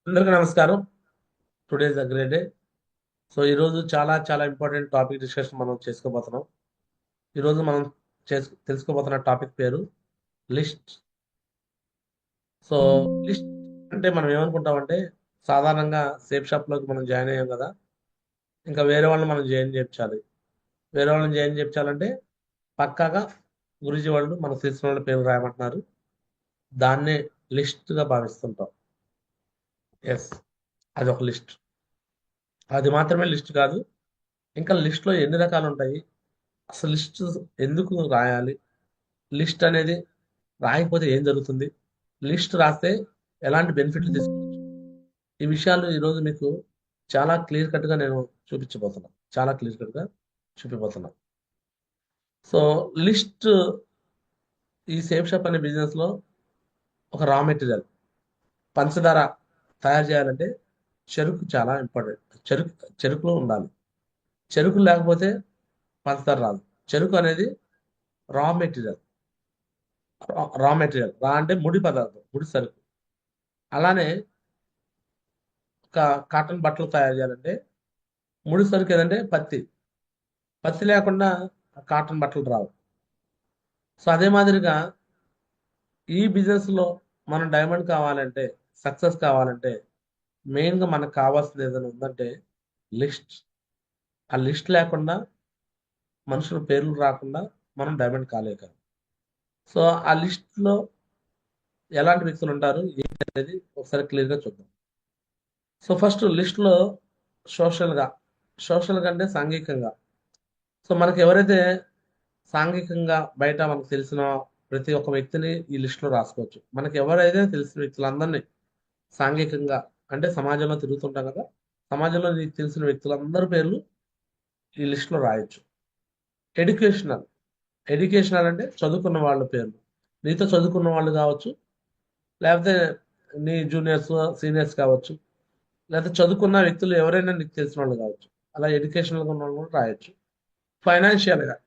అందరికీ నమస్కారం. Today is a great day. So ఈరోజు చాలా చాలా ఇంపార్టెంట్ టాపిక్ డిస్కషన్ మనం చేసుకోబోతున్నాం. ఈరోజు మనం తెలుసుకోబోతున్న టాపిక్ పేరు లిస్ట్. సో లిస్ట్ అంటే మనం ఏమనుకుంటామంటే సాధారణంగా సేఫ్ షాప్లోకి మనం జాయిన్ అయ్యాం కదా, ఇంకా వేరే వాళ్ళని మనం జాయిన్ చేయించాలి. వేరే వాళ్ళని జాయిన్ చేయించాలంటే పక్కాగా గురూజీ వాళ్ళు మనకు తెలిసిన వాళ్ళ పేరు రాయమంటున్నారు. దాన్నే లిస్ట్గా భావిస్తుంటాం. ఎస్, అది ఒక లిస్ట్. అది మాత్రమే లిస్ట్ కాదు, ఇంకా లిస్ట్లో ఎన్ని రకాలు ఉంటాయి, అసలు లిస్ట్ ఎందుకు రాయాలి, లిస్ట్ అనేది రాయకపోతే ఏం జరుగుతుంది, లిస్ట్ రాస్తే ఎలాంటి బెనిఫిట్లు తీసుకోవచ్చు, ఈ విషయాలు ఈరోజు మీకు చాలా క్లియర్ కట్గా నేను చూపించబోతున్నాను. చాలా క్లియర్ కట్గా చూపిపోతున్నాను. సో లిస్ట్, ఈ సేఫ్ షాప్ అనే బిజినెస్లో ఒక రా మెటీరియల్ పంచదార తయారు చేయాలంటే చెరుకు చాలా ఇంపార్టెంట్. చెరుకు చెరుకులో ఉండాలి. చెరుకు లేకపోతే పంచదార రాదు. చెరుకు అనేది రా మెటీరియల్. రా మెటీరియల్, రా అంటే ముడి పదార్థం, ముడి సరుకు. అలానే ఒక కాటన్ బట్టలు తయారు చేయాలంటే ముడి సరుకు ఏదంటే పత్తి. పత్తి లేకుండా కాటన్ బట్టలు రావు. సో అదే మాదిరిగా ఈ బిజినెస్ లో మనం డైమండ్ కావాలంటే, సక్సెస్ కావాలంటే మెయిన్ గా మనకు కావాల్సింది ఏదైనా ఉందంటే లిస్ట్. ఆ లిస్ట్ లేకుండా, మనుషుల పేర్లు రాకుండా మనం డైమండ్ కాలేక. సో ఆ లిస్ట్ లో ఎలాంటి వ్యక్తులు ఉంటారు ఏంటి అనేది ఒకసారి క్లియర్ గా చూద్దాం. సో ఫస్ట్ లిస్ట్ లో సోషల్ గా, సోషల్ గా అంటే సాంఘికంగా. సో మనకు ఎవరైతే సాంఘికంగా బయట మనకు తెలిసిన ప్రతి ఒక్క వ్యక్తిని ఈ లిస్టులో రాసుకోవచ్చు. మనకి ఎవరైతే తెలిసిన వ్యక్తులందరినీ సాంఘికంగా, అంటే సమాజంలో తిరుగుతుంటాం కదా, సమాజంలో నీకు తెలిసిన వ్యక్తులందరి పేర్లు ఈ లిస్టులో రాయొచ్చు. ఎడ్యుకేషనల్, ఎడ్యుకేషనల్ అంటే చదువుకున్న వాళ్ళ పేర్లు. నీతో చదువుకున్న వాళ్ళు కావచ్చు, లేకపోతే నీ జూనియర్స్ సీనియర్స్ కావచ్చు, లేకపోతే చదువుకున్న వ్యక్తులు ఎవరైనా నీకు తెలిసిన వాళ్ళు కావచ్చు. అలా ఎడ్యుకేషనల్గా ఉన్న వాళ్ళు కూడా రాయొచ్చు. ఫైనాన్షియల్గా,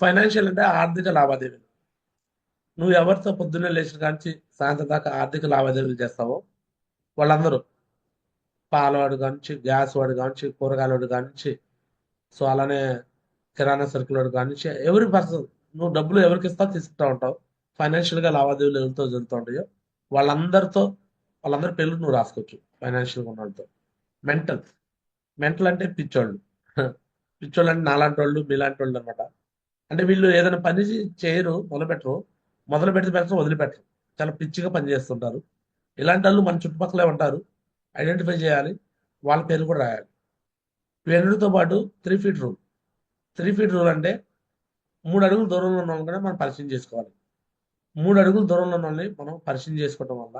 ఫైనాన్షియల్ అంటే ఆర్థిక లావాదేవీలు. నువ్వు ఎవరితో పొద్దున్నే లేచిన కాంచి సాయంత్రం దాకా ఆర్థిక లావాదేవీలు చేస్తావో వాళ్ళందరూ, పాలవాడు కానించి, గ్యాస్ వాడు కానించి, కూరగాయల వాడు కానించి, సో అలానే కిరాణా సరుకుల వాడు కానించి, ఎవరి పర్సన్ నువ్వు డబ్బులు ఎవరికి ఇస్తా తీసుకుంటా ఉంటావు, ఫైనాన్షియల్గా లావాదేవీలు ఎవరితో జరుగుతూ ఉంటాయో వాళ్ళందరితో, వాళ్ళందరి పేర్లు నువ్వు రాసుకోవచ్చు ఫైనాన్షియల్గా ఉన్న వాళ్ళతో. మెంటల్, మెంటల్ అంటే పిచ్చోళ్ళు. పిచ్చోళ్ళు అంటే నాలాంటి వాళ్ళు మీలాంటి వాళ్ళు అనమాట. అంటే వీళ్ళు ఏదైనా పని చేయరు, మొదలుపెట్టరు, మొదలు పెడితే పెట్టరు, వదిలిపెట్టరు, చాలా పిచ్చిగా పని చేస్తుంటారు. ఇలాంటి వాళ్ళు మన చుట్టుపక్కలే ఉంటారు. ఐడెంటిఫై చేయాలి, వాళ్ళ పేరు కూడా రాయాలి. వీళ్ళతో పాటు 3 ఫీట్ రూల్. 3 ఫీట్ రూల్ అంటే 3 అడుగుల దూరంలో ఉన్న వాళ్ళని కూడా మనం పరిచయం చేసుకోవాలి. 3 అడుగుల దూరంలో ఉన్న వాళ్ళని మనం పరిచయం చేసుకోవటం వల్ల,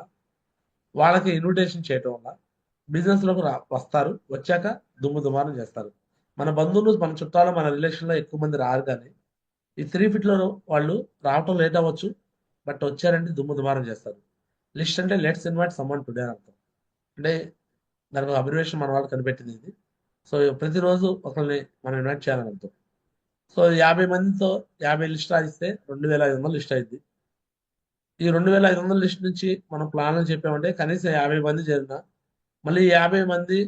వాళ్ళకి ఇన్విటేషన్ చేయటం వల్ల బిజినెస్లోకి వస్తారు. వచ్చాక దుమ్ము దుమారం చేస్తారు. మన బంధువులు, మన చుట్టాలు, మన రిలేషన్లో ఎక్కువ మంది రారు, కానీ ఈ 3 ఫీట్లో వాళ్ళు రావటం లేట్ అవ్వచ్చు, బట్ వచ్చారంటే దుమ్ము దుమారం చేస్తారు. లిస్ట్ అంటే లెట్స్ ఇన్వైట్ సమ్మన్ టుడే అని అర్థం. అంటే దానికి అబ్రివేషన్ మన వాళ్ళు కనిపెట్టింది ఇది. సో ప్రతిరోజు ఒకరిని మనం ఇన్వైట్ చేయాలని అర్థం. సో 50 మందితో 50 లిస్ట్ రాయిస్తే 2500 లిస్ట్ అయింది. ఈ 2500 లిస్ట్ నుంచి మనం ప్లాన్లు చెప్పామంటే కనీసం 50 మంది చేరిన, మళ్ళీ 50 మంది,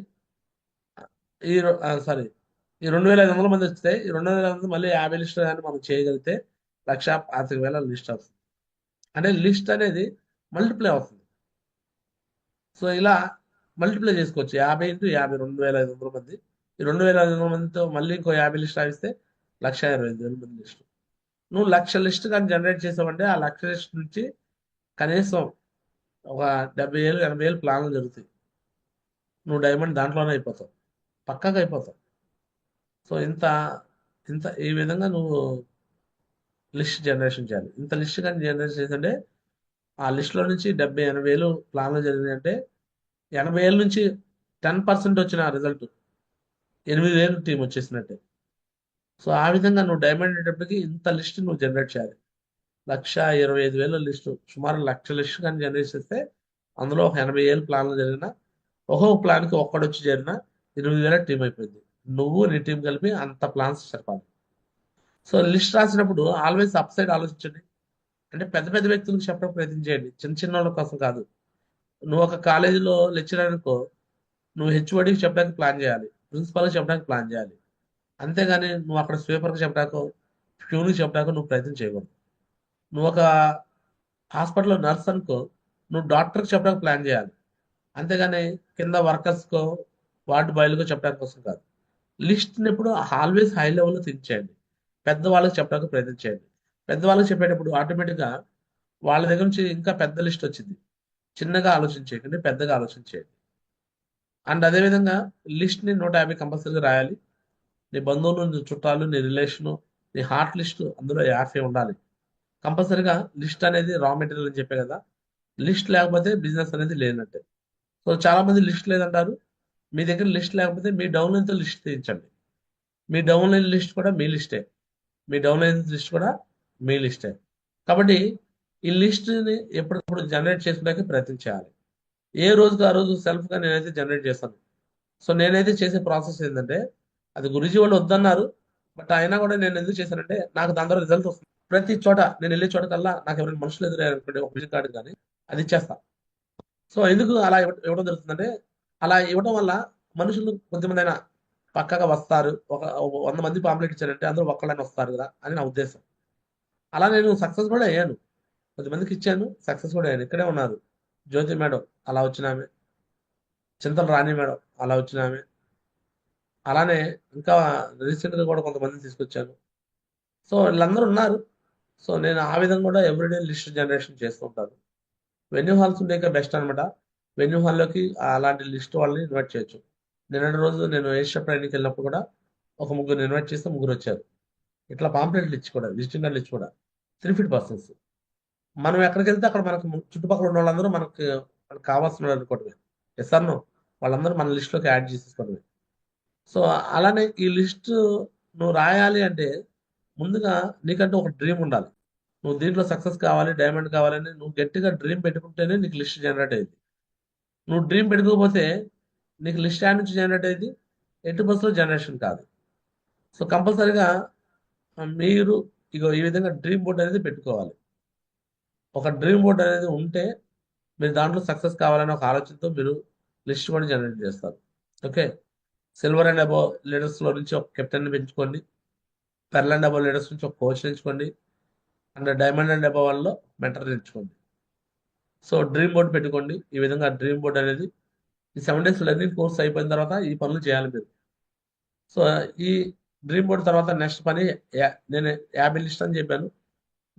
సారీ, ఈ 2500 మంది వస్తే ఈ 2500 మళ్ళీ 50 లిస్ట్ కానీ మనం చేయగలిగితే 1,25,000 లిస్ట్ వస్తుంది. అంటే లిస్ట్ అనేది మల్టిప్లై అవుతుంది. సో ఇలా మల్టిప్లై చేసుకోవచ్చు. 50 × 50 2500 మంది. ఈ 2500 మందితో మళ్ళీ ఇంకో 50 లిస్ట్ రాయిస్తే 1,25,000 మంది లిస్ట్. నువ్వు 1,00,000 లిస్ట్ కానీ జనరేట్ చేసావంటే ఆ 1,00,000 లిస్ట్ నుంచి కనీసం ఒక 70,000 80,000 ప్లాన్లు జరుగుతాయి. నువ్వు డైమండ్ దాంట్లోనే అయిపోతావు, పక్కాగా అయిపోతావు. సో ఇంత ఇంత ఈ విధంగా నువ్వు లిస్ట్ జనరేషన్ చేయాలి. ఇంత లిస్ట్ కానీ జనరేట్ చేస్తుంటే ఆ లిస్ట్లో నుంచి 70,000 80,000 ప్లాన్లు జరిగినాయి అంటే 80,000 నుంచి 10% వచ్చిన రిజల్ట్ 8,000 టీం వచ్చేసినట్టే. సో ఆ విధంగా నువ్వు డైమండ్ అయ్యేటప్పటికి ఇంత లిస్ట్ నువ్వు జనరేట్ చేయాలి. 1,25,000 లిస్టు, సుమారు 1,00,000 లిస్ట్ కానీ జనరేట్ చేస్తే అందులో ఒక 80,000 ప్లాన్లు జరిగిన, ఒక్కొక్క ప్లాన్కి ఒక్కడొచ్చి చేరిన 8,000 టీం అయిపోయింది. నువ్వు నీ టీం కలిపి అంత ప్లాన్స్ చెప్పాలి. సో లిస్ట్ రాసినప్పుడు ఆల్వేస్ అప్ సైడ్ ఆలోచించండి. అంటే పెద్ద పెద్ద వ్యక్తులకు చెప్పడం ప్రయత్నం చేయండి, చిన్న చిన్న వాళ్ళ కోసం కాదు. నువ్వు ఒక కాలేజీలో లెక్చరర్ అనుకో, నువ్వు హెచ్ఓడికి చెప్పడానికి ప్లాన్ చేయాలి, ప్రిన్సిపాల్కి చెప్పడానికి ప్లాన్ చేయాలి. అంతేగాని నువ్వు అక్కడ స్వీపర్కి చెప్పడాకో ప్యూన్కి చెప్పడాకో నువ్వు ప్రయత్నం చేయకూడదు. నువ్వు ఒక హాస్పిటల్లో నర్స్ అనుకో, నువ్వు డాక్టర్కి చెప్పడానికి ప్లాన్ చేయాలి. అంతేగాని కింద వర్కర్స్కో వార్డు బాయ్లకో చెప్పడానికి కోసం కాదు. లిస్ట్ని ఎప్పుడు ఆల్వేస్ హై లెవెల్లో థింక్ చేయండి. పెద్దవాళ్ళకి చెప్పడానికి ప్రయత్నం చేయండి. పెద్దవాళ్ళకి చెప్పేటప్పుడు ఆటోమేటిక్గా వాళ్ళ దగ్గర నుంచి ఇంకా పెద్ద లిస్ట్ వచ్చింది. చిన్నగా ఆలోచించేయండి, పెద్దగా ఆలోచించేయండి. అండ్ అదేవిధంగా లిస్ట్ని 150 కంపల్సరీగా రాయాలి. నీ బంధువులు, నీ చుట్టాలు, నీ రిలేషను, నీ హార్ట్ లిస్ట్ అందులో 50 ఉండాలి. కంపల్సరీగా లిస్ట్ అనేది రా మెటీరియల్ అని చెప్పే కదా. లిస్ట్ లేకపోతే బిజినెస్ అనేది లేనట్టే. సో చాలా మంది లిస్ట్ లేదంటారు. మీ దగ్గర లిస్ట్ లేకపోతే మీ డౌన్లైన్తో లిస్ట్ తీయించండి. మీ డౌన్లైన్ లిస్ట్ కూడా మీ లిస్టే. మీ డౌన్లైన్ లిస్ట్ కూడా మీ లిస్టే. కాబట్టి ఈ లిస్ట్ని ఎప్పటికప్పుడు జనరేట్ చేసుకోవడానికి ప్రయత్నం చేయాలి. ఏ రోజుకి ఆ రోజు సెల్ఫ్గా నేనైతే జనరేట్ చేస్తాను. సో నేనైతే చేసే ప్రాసెస్ ఏంటంటే, అది గురూజీ వాళ్ళు వద్దన్నారు, బట్ అయినా కూడా నేను ఎందుకు చేశానంటే నాకు దాని ద్వారా రిజల్ట్ వస్తుంది. ప్రతి చోట నేను వెళ్ళే చోట కల్లా నాకు ఎవరైనా మనుషులు ఎదురయ్యారు అనుకోండి, ఒక విజిట్ కార్డు కానీ అది ఇచ్చేస్తా. సో ఎందుకు అలా ఇవ్వడం జరుగుతుందంటే, అలా ఇవ్వడం వల్ల మనుషులు కొద్దిమంది అయినా పక్కగా వస్తారు. ఒక 100 మంది పాంప్లెట్ ఇచ్చారంటే అందరూ ఒక్కళ్ళని వస్తారు కదా అని నా ఉద్దేశం. అలా నేను సక్సెస్ కూడా అయ్యాను. కొద్దిమందికి ఇచ్చాను, సక్సెస్ కూడా అయ్యాను. ఇక్కడే ఉన్నారు జ్యోతి మేడం, అలా వచ్చిన ఆమె. చింతల రాణి మేడం, అలా వచ్చిన ఆమె. అలానే ఇంకా రీసెంట్గా కూడా కొంతమందిని తీసుకొచ్చాను. సో వీళ్ళందరూ ఉన్నారు. సో నేను ఆ విధంగా కూడా ఎవ్రీడే లిస్ట్ జనరేషన్ చేస్తూ ఉంటాను. వెన్యూ హాల్స్ ఉండే బెస్ట్ అనమాట. వెన్యూ హాల్లోకి అలాంటి లిస్ట్ వాళ్ళని ఇన్వైట్ చేయొచ్చు. నిన్నటి రోజు నేను ఏషియా ట్రైనింగ్కి వెళ్ళినప్పుడు కూడా ఒక ముగ్గురు ఇన్వైట్ చేస్తే ముగ్గురు వచ్చారు. ఇట్లా పాంప్లెట్లు ఇచ్చి కూడా, విజిటింగ్ కార్డులు ఇచ్చి కూడా 3 ఫీట్ పర్సన్స్. మనం ఎక్కడికి వెళ్తే అక్కడ మనకు చుట్టుపక్కల ఉన్న వాళ్ళందరూ మనకు కావాల్సిన వాళ్ళు అనుకోవడమే. ఎస్ ఆర్ నో, వాళ్ళందరూ మన లిస్ట్లోకి యాడ్ చేసేసుకోవడమే. సో అలానే ఈ లిస్ట్ నువ్వు రాయాలి అంటే ముందుగా నీకంటూ ఒక డ్రీమ్ ఉండాలి. నువ్వు దీంట్లో సక్సెస్ కావాలి, డైమండ్ కావాలని నువ్వు గట్టిగా డ్రీమ్ పెట్టుకుంటేనే నీకు లిస్ట్ జనరేట్ అయ్యింది. నువ్వు డ్రీమ్ పెట్టుకోకపోతే నీకు లిస్ట్ యాడ్ నుంచి జనరేట్ అయ్యింది, ఎట్టి బస్సులో జనరేషన్ కాదు. సో కంపల్సరీగా మీరు ఇగో ఈ విధంగా డ్రీమ్ బోర్డ్ అనేది పెట్టుకోవాలి. ఒక డ్రీమ్ బోర్డ్ అనేది ఉంటే మీరు దాంట్లో సక్సెస్ కావాలనే ఒక ఆలోచనతో మీరు లిస్ట్ కూడా జనరేట్ చేస్తారు. ఓకే. సిల్వర్ అండ్ అబౌవ్ లీడర్స్లో నుంచి ఒక కెప్టెన్ని పెంచుకోండి. పెర్ల్ అండ్ అబౌవ్ లీడర్స్ నుంచి ఒక కోచ్ ఎంచుకోండి. అండ్ డైమండ్ అండ్ అబౌవ్ వాళ్ళలో మెంటర్ ఎంచుకోండి. సో డ్రీమ్ బోర్డ్ పెట్టుకోండి. ఈ విధంగా డ్రీమ్ బోర్డ్ అనేది ఈ 7 డేస్ లెర్నింగ్ కోర్స్ అయిపోయిన తర్వాత ఈ పనులు చేయాలి మీరు. సో ఈ డ్రీమ్ బోర్డ్ తర్వాత నెక్స్ట్ పని నేను 50 లిస్ట్ అని చెప్పాను.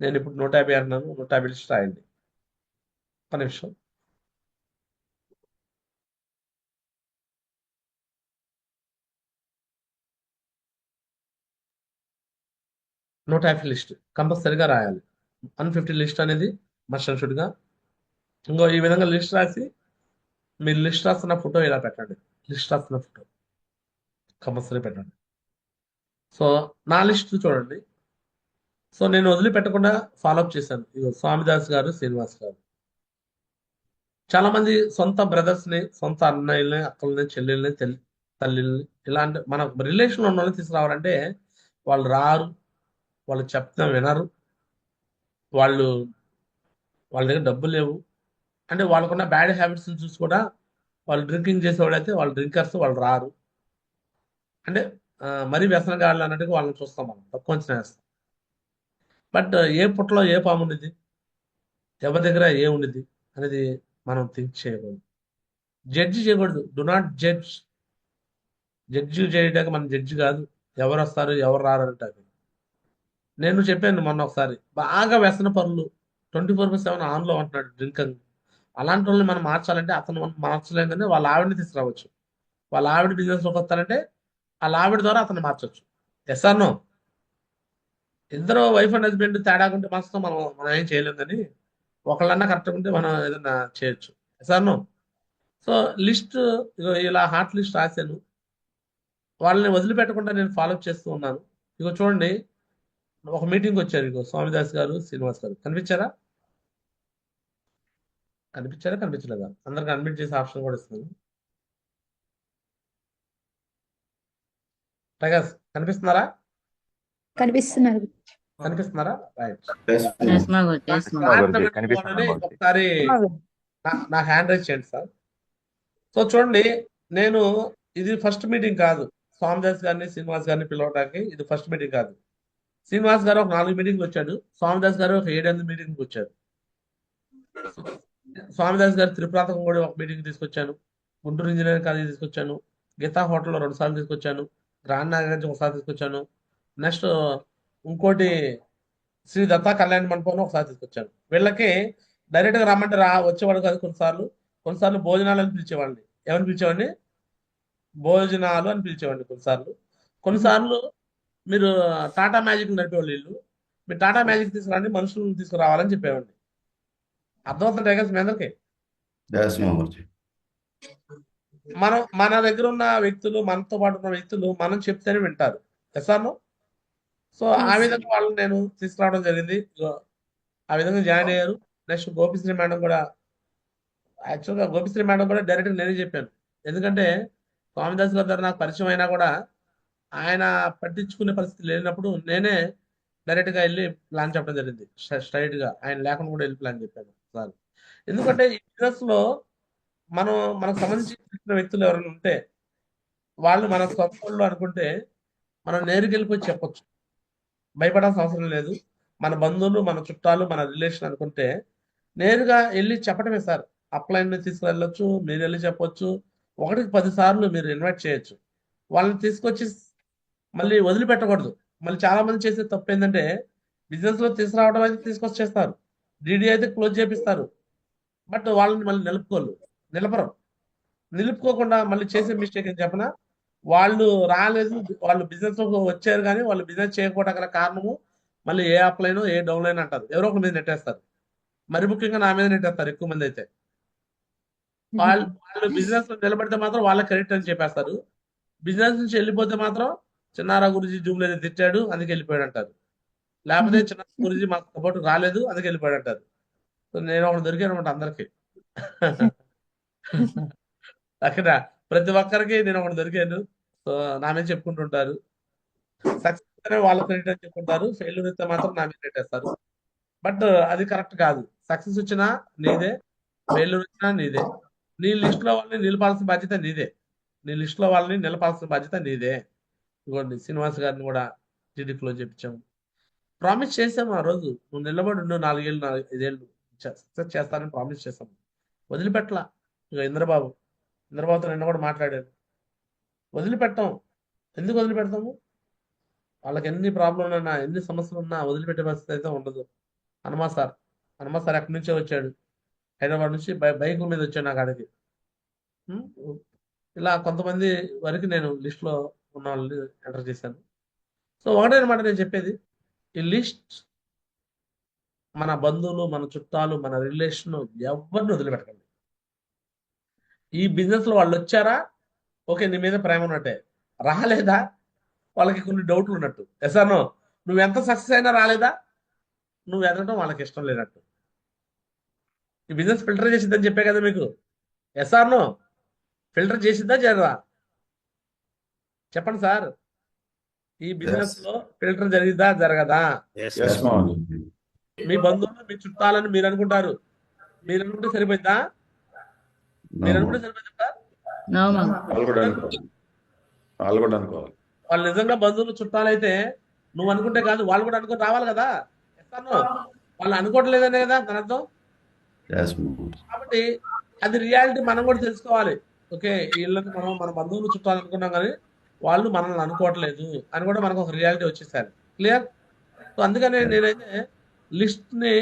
నేను ఇప్పుడు 150 అంటున్నాను. 150 లిస్ట్ రాయండి. ఒక నిమిషం. నూట యాభై లిస్ట్ కంపల్సరీగా రాయాలి. 150 లిస్ట్ అనేది మస్ట్ అండ్ షుడ్గా. ఇంకో ఈ విధంగా లిస్ట్ రాసి మీరు లిస్ట్ రాస్తున్న ఫోటో ఇలా పెట్టండి. లిస్ట్ రాస్తున్న ఫోటో కంపల్సరీ పెట్టండి. సో నా లిస్ట్ చూడండి. సో నేను వదిలిపెట్టకుండా ఫాలోఅప్ చేశాను. ఇగో స్వామిదాస్ గారు, శ్రీనివాస్ గారు. చాలా మంది సొంత బ్రదర్స్ని, సొంత అన్నయ్యల్ని, అక్కల్ని, చెల్లెల్ని, తల్లిల్ని, ఇలాంటి మన రిలేషన్లో ఉన్న వాళ్ళని తీసుకురావాలంటే వాళ్ళు రారు, వాళ్ళు చెప్తాం వినరు, వాళ్ళు వాళ్ళ దగ్గర డబ్బులు లేవు. అంటే వాళ్ళకున్న బ్యాడ్ హ్యాబిట్స్ని చూసి కూడా వాళ్ళు డ్రింకింగ్ చేసేవాళ్ళైతే వాళ్ళు డ్రింకర్స్, వాళ్ళు రారు. అంటే మరీ వ్యసనగాళ్ళు అన్నట్టుగా వాళ్ళని చూస్తాం, మనం తక్కువ అంచనా వేస్తాం. బట్ ఏ పుట్టలో ఏ పాము ఉండిద్ది, ఎవరి దగ్గర ఏ ఉండిద్ది అనేది మనం థింక్ చేయకూడదు. జడ్జి చేయకూడదు. Do not judge. జడ్జి చేయడానికి మనం జడ్జి కాదు. ఎవరు వస్తారు ఎవరు రారు అంటారు. నేను చెప్పాను మొన్న ఒకసారి, బాగా వ్యసన పనులు 24/7 ఆన్లో ఉంటున్నాడు డ్రింకింగ్. అలాంటి వాళ్ళని మనం మార్చాలంటే అతను మనం మార్చలేం, కానీ వాళ్ళ ఆవిడని తీసుకురావచ్చు. వాళ్ళ ఆవిడ బిజినెస్లోకి వస్తారంటే వాళ్ళ ఆవిడ ద్వారా అతను మార్చవచ్చు. Yes or no? ఇద్దరు వైఫ్ అండ్ హస్బెండ్ తేడా ఉంటే మాత్రం మనం మనం ఏం చేయలేం, కానీ ఒకళ్ళన్నా కరెక్ట్గా ఉంటే మనం ఏదైనా చేయొచ్చు. Yes or no? So list ఇలా హార్ట్ లిస్ట్ రాశాను. వాళ్ళని వదిలిపెట్టకుండా నేను ఫాలో చేస్తూ ఉన్నాను. ఇగో చూడండి, ఒక మీటింగ్ వచ్చారు. ఇగో స్వామిదాస్ గారు, శ్రీనివాస్ గారు కనిపించారా? కనిపించారా, కనిపించలేదా? అందరికి అడ్మిట్ చేసే ఆప్షన్ కూడా ఇస్తున్నాను. టైగర్స్ కనిపిస్తున్నారా? కనిపిస్తున్నారు. కనిపిస్తున్నారా? Right. Yes, Maguti. Yes, Maguti. ఒకసారి నా హ్యాండ్ రైజ్ చేయండి సార్. సో చూడండి, నేను ఇది ఫస్ట్ మీటింగ్ కాదు. స్వామిదాస్ గారిని శ్రీనివాస్ గారిని పిలవడానికి ఇది ఫస్ట్ మీటింగ్ కాదు. శ్రీనివాస్ గారు ఒక 4 మీటింగ్లు వచ్చాడు. స్వామిదాస్ గారు ఒక 7-8 మీటింగ్కి వచ్చారు. స్వామిదాస్ గారు త్రిపురాతకం కూడా ఒక మీటింగ్ తీసుకొచ్చాను. గుంటూరు ఇంజనీరింగ్ కాలేజ్ తీసుకొచ్చాను. గీతా హోటల్లో 2 సార్లు తీసుకొచ్చాను. గ్రాండ్ నాగార్జున ఒకసారి తీసుకొచ్చాను. నెక్స్ట్ ఇంకోటి శ్రీ దత్తా కళ్యాణ మండపంలో ఒకసారి తీసుకొచ్చాను. వీళ్ళకి డైరెక్ట్ గా రమ్మంటే వచ్చేవాడు కాదు. కొన్నిసార్లు భోజనాలు అని పిలిచేవాడిని. ఏమని పిలిచేవాడిని? భోజనాలు అని పిలిచేవాడిని కొన్నిసార్లు మీరు టాటా మ్యాజిక్ నడిపేవాళ్ళు వీళ్ళు. మీరు టాటా మ్యాజిక్ తీసుకురండి, మనుషులను తీసుకురావాలని చెప్పేవాడిని. అర్థమవుతుంటే కదా మీ అందరికి? ఎస్ మామూర్జీ. మన దగ్గర ఉన్న వ్యక్తులు, మనతో పాటు ఉన్న వ్యక్తులు మనం చెప్తేనే వింటారు. ఎస్ఆర్ను. సో ఆ విధంగా వాళ్ళని నేను తీసుకురావడం జరిగింది. ఆ విధంగా జాయిన్ అయ్యారు. నెక్స్ట్ గోపిశ్రీ మేడం కూడా, యాక్చువల్గా గోపిశ్రీ మేడం కూడా డైరెక్ట్గా నేనే చెప్పాను. ఎందుకంటే స్వామిదాస్ గారి దగ్గర నాకు పరిచయం అయినా కూడా ఆయన పట్టించుకునే పరిస్థితి లేనప్పుడు నేనే డైరెక్ట్గా వెళ్ళి ప్లాన్ చెప్పడం జరిగింది. స్ట్రైట్గా ఆయన లేకుండా కూడా వెళ్ళి ప్లాన్ చెప్పాను సార్. ఎందుకంటే ఈ బిజినెస్లో మనకు సంబంధించిన వ్యక్తులు ఎవరైనా ఉంటే వాళ్ళు మన సొంత వాళ్ళు అనుకుంటే మనం నేరుగా వెళ్ళిపోయి చెప్పొచ్చు. భయపడాల్సిన అవసరం లేదు. మన బంధువులు, మన చుట్టాలు, మన రిలేషన్ అనుకుంటే నేరుగా వెళ్ళి చెప్పడమే సార్. అప్లైన్ తీసుకువెళ్ళొచ్చు, మీరు వెళ్ళి చెప్పొచ్చు. 1కి 10 సార్లు మీరు ఇన్వైట్ చేయొచ్చు. వాళ్ళని తీసుకొచ్చి మళ్ళీ వదిలిపెట్టకూడదు. మళ్ళీ చాలా మంది చేసే తప్పు ఏంటంటే బిజినెస్ లో తీసుకురావడం అయితే తీసుకొచ్చి చేస్తారు, డీడీ అయితే క్లోజ్ చేపిస్తారు. బట్ వాళ్ళని మళ్ళీ నిలపరు. నిలుపుకోకుండా మళ్ళీ చేసే మిస్టేక్ ఏం చెప్పనా, వాళ్ళు రాలేదు, వాళ్ళు బిజినెస్ లో వచ్చారు కానీ వాళ్ళు బిజినెస్ చేయకపోవడం గల కారణము మళ్ళీ ఏ అప్లైన్ ఏ డౌన్ లైన్ అంటారు, ఎవరో ఒక మీద నెట్టేస్తారు. మరి ముఖ్యంగా నా మీద నెట్టేస్తారు ఎక్కువ మంది అయితే. వాళ్ళు బిజినెస్ లో నిలబడితే మాత్రం వాళ్ళ క్రెడిట్ అని చెప్పేస్తారు. బిజినెస్ నుంచి వెళ్ళిపోతే మాత్రం చిన్నారా గురించి జూమ్ లేదు తిట్టాడు అందుకే వెళ్ళిపోయాడు అంటారు. లేకపోతే చిన్న గురించి మాకు సపోర్ట్ రాలేదు అందుకే వెళ్ళిపోయాడు అంటారు. సో నేను ఒకటి దొరికాను అనమాట అందరికి. అక్కడ ప్రతి ఒక్కరికి నేను ఒకటి దొరికాను. సో నా మీద చెప్పుకుంటుంటారు. సక్సెస్ అనే వాళ్ళ క్రెడిట్ అని చెప్పుకుంటారు, ఫెయిల్యూర్ అయితే మాత్రం నా మీద పెట్టేస్తారు. బట్ అది కరెక్ట్ కాదు. సక్సెస్ వచ్చినా నీదే, ఫెయిల్యూర్ వచ్చినా నీదే. నీ లిస్ట్ లో వాళ్ళని నిలపాల్సిన బాధ్యత నీదే. ఇదిగోండి శ్రీనివాస్ గారిని కూడా జీడీ క్లోజ్ చేపించాము. ప్రామిస్ చేసాము ఆ రోజు, నువ్వు నిలబడి 4-5 ఏళ్ళు సక్సెస్ చేస్తానని ప్రామిస్ చేసాము. వదిలిపెట్టలా. ఇక ఇంద్రబాబుతో నిన్న కూడా మాట్లాడాను. వదిలిపెట్టాం. ఎందుకు వదిలిపెడతాము? వాళ్ళకి ఎన్ని ప్రాబ్లంలు ఉన్నా, ఎన్ని సమస్యలు ఉన్నా వదిలిపెట్టే పరిస్థితి అయితే ఉండదు. హనుమా సార్ ఎక్కడి నుంచే వచ్చాడు, హైదరాబాద్ నుంచి బైకుల మీద వచ్చాడు నా కాడికి. ఇలా కొంతమంది వరకు నేను లిస్ట్లో ఉన్న వాళ్ళని ఎంటర్ చేశాను. సో ఒకటే అనమాట నేను చెప్పేది, ఈ లిస్ట్ మన బంధువులు, మన చుట్టాలు, మన రిలేషన్ ఎవరిని వదిలిపెట్టకండి. ఈ బిజినెస్ లో వాళ్ళు వచ్చారా, ఓకే నీ మీద ప్రేమ ఉన్నట్టే. రాలేదా, వాళ్ళకి కొన్ని డౌట్లు ఉన్నట్టు. ఎసానో నువ్వు ఎంత సక్సెస్ అయినా రాలేదా, నువ్వు ఎదగటం వాళ్ళకి ఇష్టం లేనట్టు. ఈ బిజినెస్ ఫిల్టర్ చేసిద్దని చెప్పే కదా మీకు. ఎసానో ఫిల్టర్ చేసిద్దా జరదా? చెప్పండి సార్. ఈ బిజినెస్ లో ఫిల్టర్ జరిగిద్దా జరగదా? ఎస్ మామూర్జీ. మీ బంధువులు, మీ చుట్టాలని మీరు అనుకుంటారు. మీరు అనుకుంటే సరిపోయిందా? మీరు అనుకుంటే సరిపోయిందా? వాళ్ళు కూడా అనుకోవాలి. వాళ్ళు నిజంగా బంధువులు చుట్టాలైతే నువ్వు అనుకుంటే కాదు, వాళ్ళు కూడా అనుకుని రావాలి కదా. ఎస్తాను వాళ్ళు అనుకోవట్లేదనే కదా దాని అర్థం. కాబట్టి అది రియాలిటీ మనం కూడా తెలుసుకోవాలి. ఓకే వీళ్ళని మనం మన బంధువులు చుట్టాలు అనుకున్నాం కానీ వాళ్ళు మనల్ని అనుకోవట్లేదు అని కూడా మనకు ఒక రియాలిటీ వచ్చేసారు. క్లియర్? సో అందుకనే నేనైతే లిస్ట్ని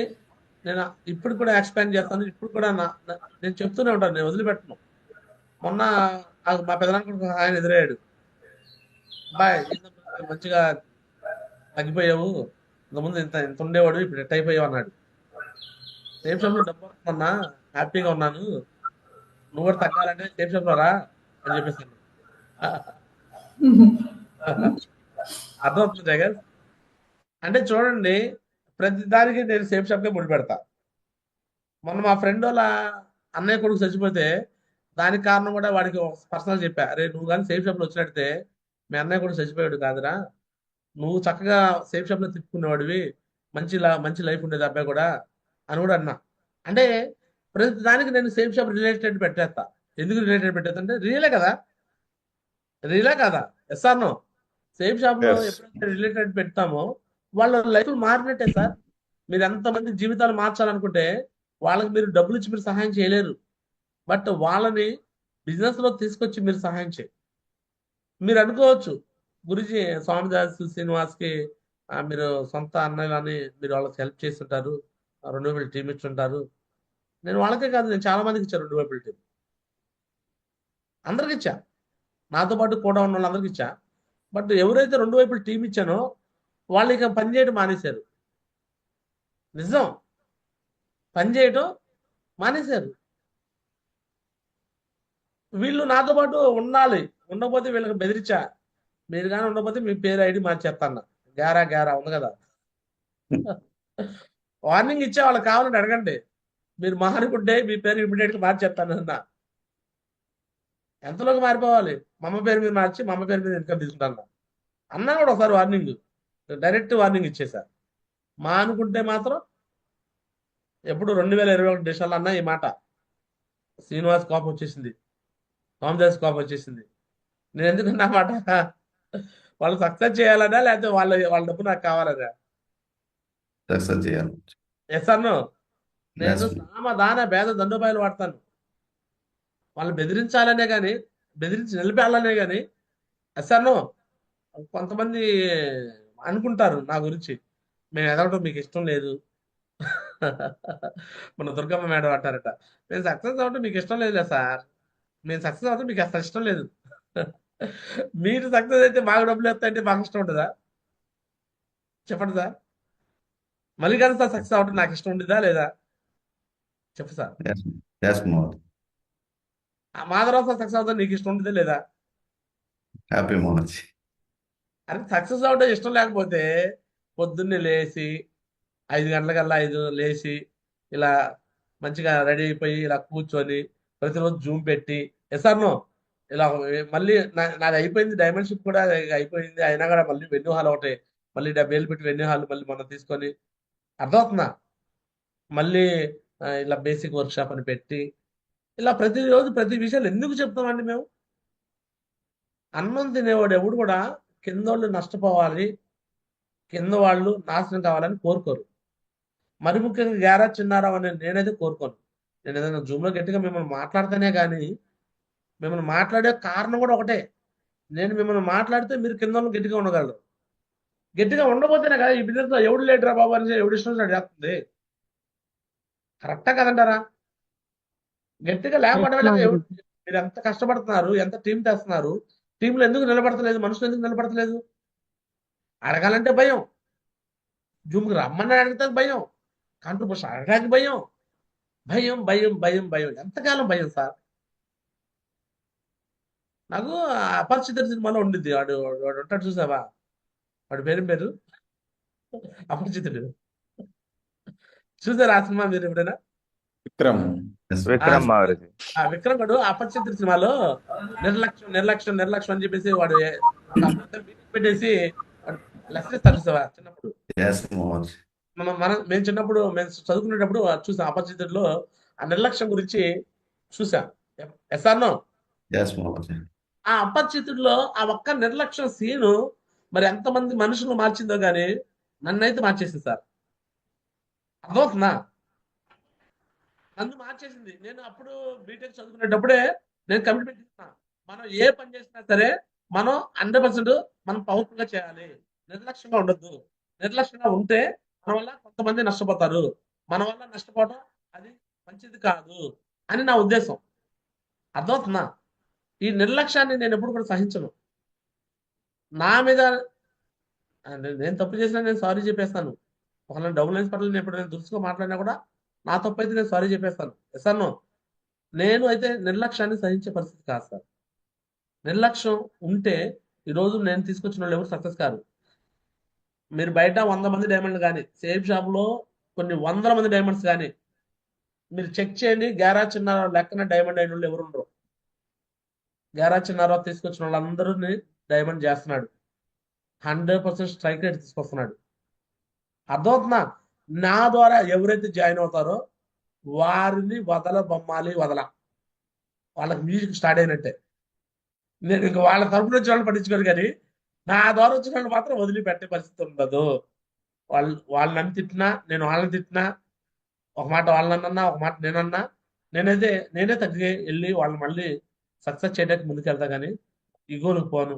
నేను ఇప్పుడు కూడా ఎక్స్పాండ్ చేస్తాను. ఇప్పుడు కూడా నేను చెప్తూనే ఉంటాను, నేను వదిలిపెట్టను. మొన్న మా పెదనాన్న ఆయన ఎదురయ్యాడు, బాయ్ మంచిగా తగ్గిపోయావు, ఇంతకుముందు ఇంత ఇంత ఉండేవాడు ఇప్పుడు ఎట్ అయిపోయావు అన్నాడు. సేఫ్ షాప్ లో డబ్బు వస్తున్నా, హ్యాపీగా ఉన్నాను, నువ్వు కూడా తగ్గాలంటే సేఫ్ షాప్ లో రా అని చెప్పేసాను. అర్థమవుతుంది జగన్? అంటే చూడండి, ప్రతి దానికి నేను సేఫ్ షాప్కే ముడి పెడతా. మొన్న మా ఫ్రెండ్ వాళ్ళ అన్నయ్య కొడుకు చచ్చిపోతే దానికి కారణం కూడా వాడికి పర్సనల్ చెప్పా, అరే నువ్వు కానీ సేఫ్ షాప్ లో వచ్చినట్టే మీ అన్నయ్య కూడా చచ్చిపోయాడు కాదురా, నువ్వు చక్కగా సేఫ్ షాప్ లో తిప్పుకునేవాడివి, మంచి లైఫ్ ఉండేది అబ్బాయి కూడా అని కూడా అన్నా. అంటే ప్రతి దానికి నేను సేమ్ షాప్ రిలేటెడ్ పెట్టేస్తా. ఎందుకు రిలేటెడ్ పెట్టేస్తా అంటే రియలే కదా, రియలే కదా, ఎస్ఆర్ నో. సేమ్ షాప్ లో Yes. ఎప్పుడైతే రిలేటెడ్ పెడతామో వాళ్ళ లైఫ్ మారినట్టే సార్. మీరు ఎంతమంది జీవితాలు మార్చాలనుకుంటే వాళ్ళకి మీరు డబ్బులు ఇచ్చి మీరు సహాయం చేయలేరు. బట్ వాళ్ళని బిజినెస్ లో తీసుకొచ్చి మీరు సహాయం చేయండి. మీరు అనుకోవచ్చు గురుజీ స్వామిదాస్ శ్రీనివాస్ కి మీరు సొంత అన్నయ్యలని మీరు వాళ్ళకి హెల్ప్ చేస్తుంటారు, 2 టీం ఇచ్చుంటారు. నేను వాళ్ళకే కాదు, నేను చాలా మందికి ఇచ్చాను 2 టీం, అందరికి ఇచ్చా, నాతో పాటు కూడా ఉన్న వాళ్ళందరికి ఇచ్చా. బట్ ఎవరైతే 2 టీం ఇచ్చానో వాళ్ళు ఇక పని చేయడం మానేశారు. నిజం, పని చేయడం మానేశారు. వీళ్ళు నాతో పాటు ఉండాలి, ఉండకపోతే వీళ్ళకి బెదిరించా, మీరు కానీ ఉండకపోతే మీ పేరు ఐడి మార్చేస్తాను. గారా గారా ఉంది కదా, వార్నింగ్ ఇచ్చే వాళ్ళకి కావాలని అడగండి, మీరు మారుకుంటే మీ పేరు ఇమీడియట్ గా మార్చేస్తాను అన్న. ఎంతలోకి మారిపోవాలి, మా అమ్మ పేరు మీద మార్చి మా అమ్మ పేరు మీద ఇన్కమ్ తీసుకుంటాను అన్నా కూడా ఒకసారి వార్నింగ్, డైరెక్ట్ వార్నింగ్ ఇచ్చేసా. మా అనుకుంటే మాత్రం ఎప్పుడు 2021 డిసెంబర్ అన్న ఈ మాట, శ్రీనివాస్ కోపం వచ్చేసింది, రామదాస్ కోపం వచ్చేసింది. నేను ఎందుకన్నా మాట, వాళ్ళు సక్సెస్ చేయాలనా లేకపోతే వాళ్ళ డబ్బు నాకు కావాలనా? సక్సెస్ చేయాలి. ఎస్ అన్నో. నేను Yes. సామ దాన భేద దండోపాయాలు వాడతాను. వాళ్ళు బెదిరించాలనే కానీ, బెదిరించి నిలిపేయాలనే కానీ. ఎస్ అన్నో. కొంతమంది అనుకుంటారు నా గురించి, మేము ఎదగడం మీకు ఇష్టం లేదు. మన దుర్గమ్మ మేడం అంటారట, మేము సక్సెస్ అవ్వడం మీకు ఇష్టం లేదులే సార్, మేము సక్సెస్ అవ్వడం మీకు అసలు ఇష్టం లేదు. మీరు సక్సెస్ అయితే మాకు డబ్బులు వస్తాయంటే మాకు ఇష్టం ఉంటుందా? చెప్పండి సార్. మల్లికార్జున సార్ సక్సెస్ అవ్వడం నాకు ఇష్టం ఉంటుందా లేదా? చెప్పు sir. Yes. Yes, Mohan. Madhavarao sir success అవుతాం నీకు ఇష్టం ఉంటుందా లేదా? Happy Mohan. అరే సక్సెస్ అవడం ఇష్టం లేకపోతే పొద్దున్నే లేచి 5 గంటలకల్లా 5 లేచి ఇలా మంచిగా రెడీ అయిపోయి ఇలా కూర్చొని ప్రతిరోజు జూమ్ పెట్టి ఎస్ఆర్నో ఇలా మళ్ళీ నాది అయిపోయింది, డైమండ్ షిప్ కూడా అయిపోయింది, అయినా కూడా మళ్ళీ వెన్యూ హాల్ ఒకటి, మళ్ళీ 70,000 పెట్టి వెన్యూ హాల్ మళ్ళీ మనం తీసుకొని, అర్థమవుతుందా? మళ్ళీ ఇలా బేసిక్ వర్క్ షాప్ అని పెట్టి ఇలా ప్రతిరోజు ప్రతి విషయాలు ఎందుకు చెప్తామండి మేము? అన్నం తినేవాడు ఎవడు కూడా కింద వాళ్ళు నష్టపోవాలి, కింద వాళ్ళు నాశనం కావాలని కోరుకోరు. మరి ముఖ్యంగా గారా చిన్నారావు అని నేనైతే కోరుకోను. నేను ఏదైనా జూమ్లో గట్టిగా మిమ్మల్ని మాట్లాడితేనే కానీ, మిమ్మల్ని మాట్లాడే కారణం కూడా ఒకటే, నేను మిమ్మల్ని మాట్లాడితే మీరు కింద వాళ్ళు గట్టిగా ఉండగలరు. గట్టిగా ఉండబోతేనే కదా ఈ బిజినెస్ లో ఎవడు లేటరా బాబు అని ఎవడు ఇష్టం వచ్చినట్టు చేస్తుంది. కరెక్టా కదంటారా? గట్టిగా లేకపోవడం వల్ల మీరు ఎంత కష్టపడుతున్నారు, ఎంత టీం తెస్తున్నారు, టీంలో ఎందుకు నిలబడతలేదు, మనుషులు ఎందుకు నిలబడతలేదు? అడగాలంటే భయం, జూమ్కి రమ్మని అడిగితే భయం, కాంట్రిబ్యూషన్ అడగడానికి భయం, భయం భయం భయం భయం. ఎంతకాలం భయం సార్? నాకు అపరిచిత సినిమాలో ఉండిద్ది, వాడు వాడు ఉంటాడు చూసావా, వాడి పేరు అపరిచితుడు. చూసారా ఆ సినిమా మీరు ఎప్పుడైనా? విక్రమ్. Yes. విక్రమ్ మారుతి. ఆ విక్రమ్ గడు అపరిచితుడు సినిమాలో నిర్లక్ష్యం నిర్లక్ష్యం నిర్లక్ష్యం అని చెప్పేసి వాడు ఒక మీటింగ్ పెట్టేసి లెసన్ ఇస్తాడు చూసావా చిన్నప్పుడు. Yes, Mohan. మేము చిన్నప్పుడు మేము చదువుకునేటప్పుడు చూసాం అపరిచితుడిలో ఆ నిర్లక్ష్యం గురించి చూసాం. ఎస్ఆర్నో. Yes, Mohan. ఆ అపరిచితుడిలో ఆ ఒక్క నిర్లక్ష్యం సీను మరి ఎంతమంది మనుషులు మార్చిందో గానీ నన్నైతే మార్చేసింది సార్. అర్థమవుతుందా? నన్ను మార్చేసింది. నేను అప్పుడు బీటెక్ చదువుకునేటప్పుడే నేను కమిట్మెంట్ ఇస్తున్నా, మనం ఏ పని చేసినా సరే మనం 100% మనం పవర్ఫుల్ గా చేయాలి, నిర్లక్ష్యంగా ఉండొద్దు. నిర్లక్ష్యంగా ఉంటే మన వల్ల కొంతమంది నష్టపోతారు, మన వల్ల నష్టపోవడం అది మంచిది కాదు అని నా ఉద్దేశం. అర్థమవుతుందా? ఈ నిర్లక్ష్యాన్ని నేను ఎప్పుడు కూడా సహించను. నా మీద నేను తప్పు చేసినా నేను సారీ చెప్పేస్తాను. ఒకవేళ డబుల్ లైన్స్ పట్ల నేను ఎప్పుడైనా దురుసుగా మాట్లాడినా కూడా నా తప్పు అయితే నేను సారీ చెప్పేస్తాను. ఎస్ఆర్నో. నేను అయితే నిర్లక్ష్యాన్ని సహించే పరిస్థితి కాదు సార్. నిర్లక్ష్యం ఉంటే ఈరోజు నేను తీసుకొచ్చిన వాళ్ళు ఎవరు సక్సెస్ కాదు. మీరు బయట 100 మంది డైమండ్ కానీ, సేఫ్ షాప్ లో కొన్ని 100 మంది డైమండ్స్ కానీ మీరు చెక్ చేయండి, గారా చిన్నారావు లెక్కన డైమండ్ అయిన వాళ్ళు ఎవరు ఉండరు. గారా చిన్నారావు తీసుకొచ్చిన వాళ్ళందరినీ డైమండ్ చేస్తున్నాడు, 100% స్ట్రైక్ రేట్ తీసుకొస్తున్నాడు. అర్థమవుతుందా? నా ద్వారా ఎవరైతే జాయిన్ అవుతారో వారిని బొమ్మాలి వదల. వాళ్ళకి మ్యూజిక్ స్టార్ట్ అయినట్టే. నేను ఇంక వాళ్ళ తరపున వచ్చిన వాళ్ళు పట్టించుకోరు, కానీ నా ద్వారా వచ్చిన వాళ్ళు మాత్రం వదిలిపెట్టే పరిస్థితి ఉండదు. వాళ్ళు నన్ను తిట్టినా, నేను వాళ్ళని తిట్టినా, ఒక మాట వాళ్ళనన్నా, ఒక మాట నేనన్నా, నేనే తగ్గి వెళ్ళి వాళ్ళు మళ్ళీ సక్సెస్ చేయడానికి ముందుకెళ్తా, కానీ ఇగోలకు పోను,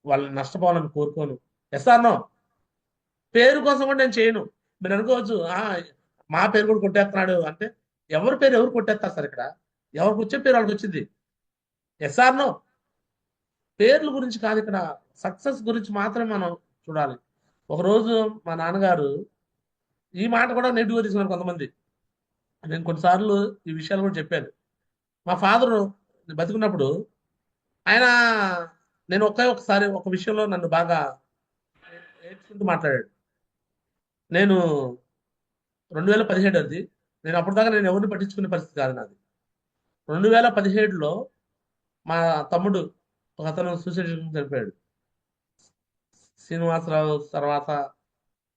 వాళ్ళని నష్టపోవాలని కోరుకోను. ఎస్ఆర్నో పేరు కోసం కూడా నేను చేయను. మీరు అనుకోవచ్చు, మా పేరు కూడా కొట్టేస్తున్నాడు అంటే, ఎవరి పేరు ఎవరు కొట్టేస్తారు సార్? ఇక్కడ ఎవరికి వచ్చే పేరు వాళ్ళకి వచ్చింది. ఎస్ఆర్నో పేర్ల గురించి కాదు, ఇక్కడ సక్సెస్ గురించి మాత్రమే మనం చూడాలి. ఒకరోజు మా నాన్నగారు ఈ మాట కూడా నెగిటివ్గా తీసుకున్నారు కొంతమంది. నేను కొన్నిసార్లు ఈ విషయాలు కూడా చెప్పాను. మా ఫాదరు బతికున్నప్పుడు ఆయన, నేను ఒకసారి ఒక విషయంలో నన్ను బాగా ఏడ్చుకుంటూ మాట్లాడాడు. నేను 2017 అది. నేను అప్పటిదాకా నేను ఎవరిని పట్టించుకునే పరిస్థితి కాదు నాది. 2017లో మా తమ్ముడు ఒక అతను సూసైడ్ చేసుకుని చనిపోయాడు. శ్రీనివాసరావు తర్వాత